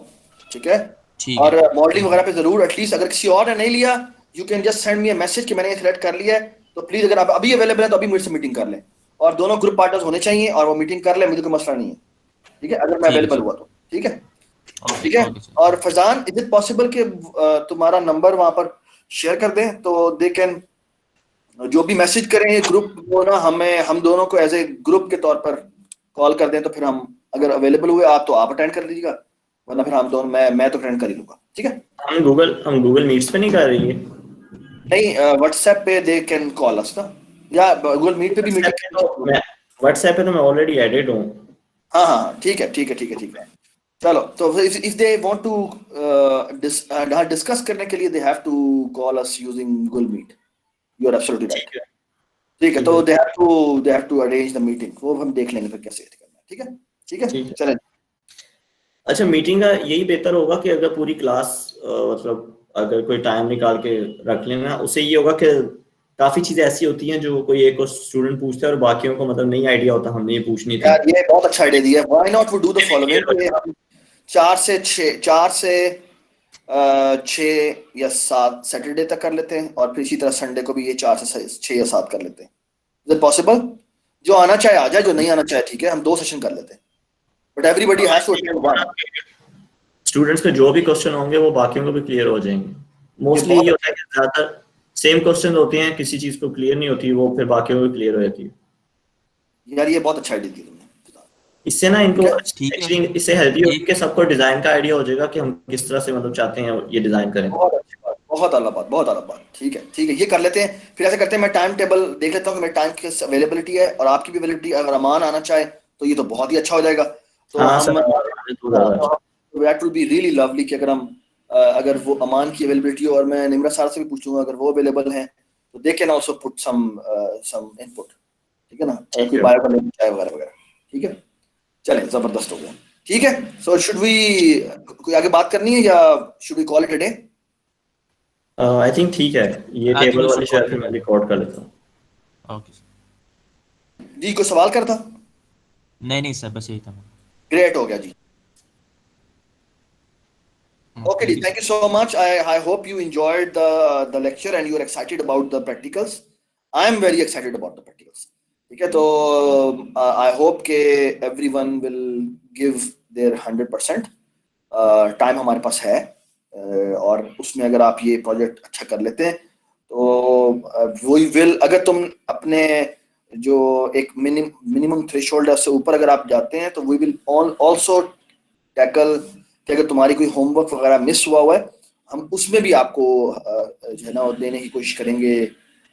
ठीक है। ठीक और है, मॉडलिंग वगैरह पे जरूर एटलीस्ट, अगर किसी और ने नहीं लिया you can just send me a message कि मैंने ये सिलेक्ट कर लिया है, तो प्लीज अगर आप अभी अवेलेबल है तो अभी मुझसे मीटिंग कर लें, और दोनों ग्रुप पार्टनर्स होने चाहिए और वो मीटिंग कर ले, मुझे कोई मसला नहीं है, ठीक है, अगर मैं अवेलेबल हुआ तो। ठीक है, ठीक है। और फैजान, इज इट पॉसिबल कि तुम्हारा नंबर वहां पर शेयर कर दें तो दे कैन, जो भी मैसेज करें ये ग्रुप वो ना हम दोनों को एज ए ग्रुप के तौर पर कॉल कर दें, तो फिर हम अगर अवेलेबल हुए आप तो आप अटेंड कर लीजिएगा, वरना फिर हम दोनों मैं तो अटेंड कर ही लूंगा। ठीक है, हम गूगल मीट्स पे नहीं कर रही है? नहीं, व्हाट्सएप पे दे कैन कॉल अस ना, या गूगल मीट पे भी मीटिंग। व्हाट्सएप पे तो मैं ऑलरेडी एडेड हूँ। हाँ हाँ, ठीक है, ठीक है, ठीक है, ठीक है। चलो, तो if they want to discuss करने के लिए they have to call us using Google Meet. You are absolutely right. ठीक है, तो they have to arrange the meeting, वो हम देख लेंगे फिर कैसे करना है। ठीक है, ठीक है, चलें। अच्छा, मीटिंग का यही बेहतर होगा कि अगर पूरी क्लास मतलब अगर कोई टाइम निकाल के रख लेना, उससे ये होगा कि काफी चीजें ऐसी होती हैं जो कोई एक और स्टूडेंट पूछता है और बाकियों को मतलब नहीं आइडिया होता हमने ये पूछनी थी। यार ये बहुत अच्छा आइडिया दिया है। Why not we do the following, 4 से 6 या 7 सैटरडे तक कर लेते हैं, और फिर इसी तरह संडे को भी ये 4 से 6 या 7 कर लेते हैं। Is it possible? जो आना चाहे आ जाए, जो नहीं आना चाहे ठीक है, हम 2 सेशन कर लेते हैं, but everybody has to attend one. Students के जो भी क्वेश्चन होंगे वो बाकियों को भी क्लियर हो जाएंगे। मोस्टली ये होता है कि ज्यादातर सेम क्वेश्चन होते हैं, किसी चीज को क्लियर नहीं होती, वो फिर बाकियों को क्लियर हो जाती है। यार ये बहुत अच्छा आइडिया दिया तुमने। इससे ना इनको एक्चुअली इससे हेल्दी होगी कि सबको डिजाइन का आइडिया हो जाएगा कि हम किस तरह से मतलब चाहते हैं ये डिजाइन करें। बहुत अच्छी बात, बहुत आला बात, बहुत आला बात। ठीक है, ठीक है, ये कर लेते हैं। फिर ऐसे करते हैं, मैं टाइम टेबल देख लेता हूँ कि मेरे टाइम की अवेलेबिलिटी है और आपकी भी अवेलेबिलिटी। अगर अमान आना चाहे तो ये तो बहुत ही अच्छा हो जाएगा। तो that will be really lovely कि अगर वो अमान की अवेलेबिलिटी हो, और मैं निम्रा सर से भी पूछूंगा अगर वो अवेलेबल हैं तो they can also put some input. ठीक है ना, कोई बायो का लेना चाहे वगैरह वगैरह। ठीक है, चले जबरदस्त हो गया, ठीक है। सो शुड वी कोई आगे बात करनी है या should we call it a day? I think ठीक है, ये I think टेबल we वाली should call शायद फिर मैं रिकॉर्ड कर लेता हूँ। ओके जी कोई सवाल करता? नहीं सर, बस यही था। ग्रेट हो गया जी। Okay, Thank you, thank you so much. I hope you enjoyed the lecture and you are excited about the practicals. I am very excited about the practicals. ठीक है, तो I hope के everyone will give their 100%. Time हमारे पास है और उसमें अगर आप ये प्रोजेक्ट अच्छा कर लेते हैं तो we will, अगर तुम अपने जो एक मिनिमम थ्रेशोल्ड है उससे ऊपर अगर आप जाते हैं तो we will also tackle कि अगर तुम्हारी कोई होमवर्क वगैरह मिस हुआ है हम उसमें भी आपको जो है ना देने की कोशिश करेंगे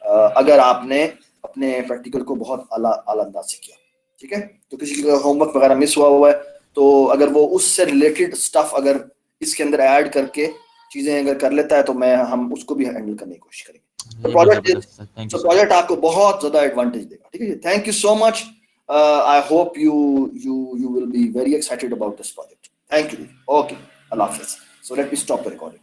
अगर आपने अपने प्रैक्टिकल को बहुत आला अंदाज से किया, ठीक है। तो किसी का होमवर्क वगैरह मिस हुआ है तो अगर वो उससे रिलेटेड स्टफ अगर इसके अंदर ऐड करके चीजें अगर कर लेता है तो हम उसको भी हैंडल करने की कोशिश करेंगे। तो प्रोजेक्ट आपको बहुत ज्यादा एडवांटेज देगा, ठीक है। Thank you so much. I hope you will be very excited about this project. Thank you. Okay. Allah Hafiz. So let me stop the recording.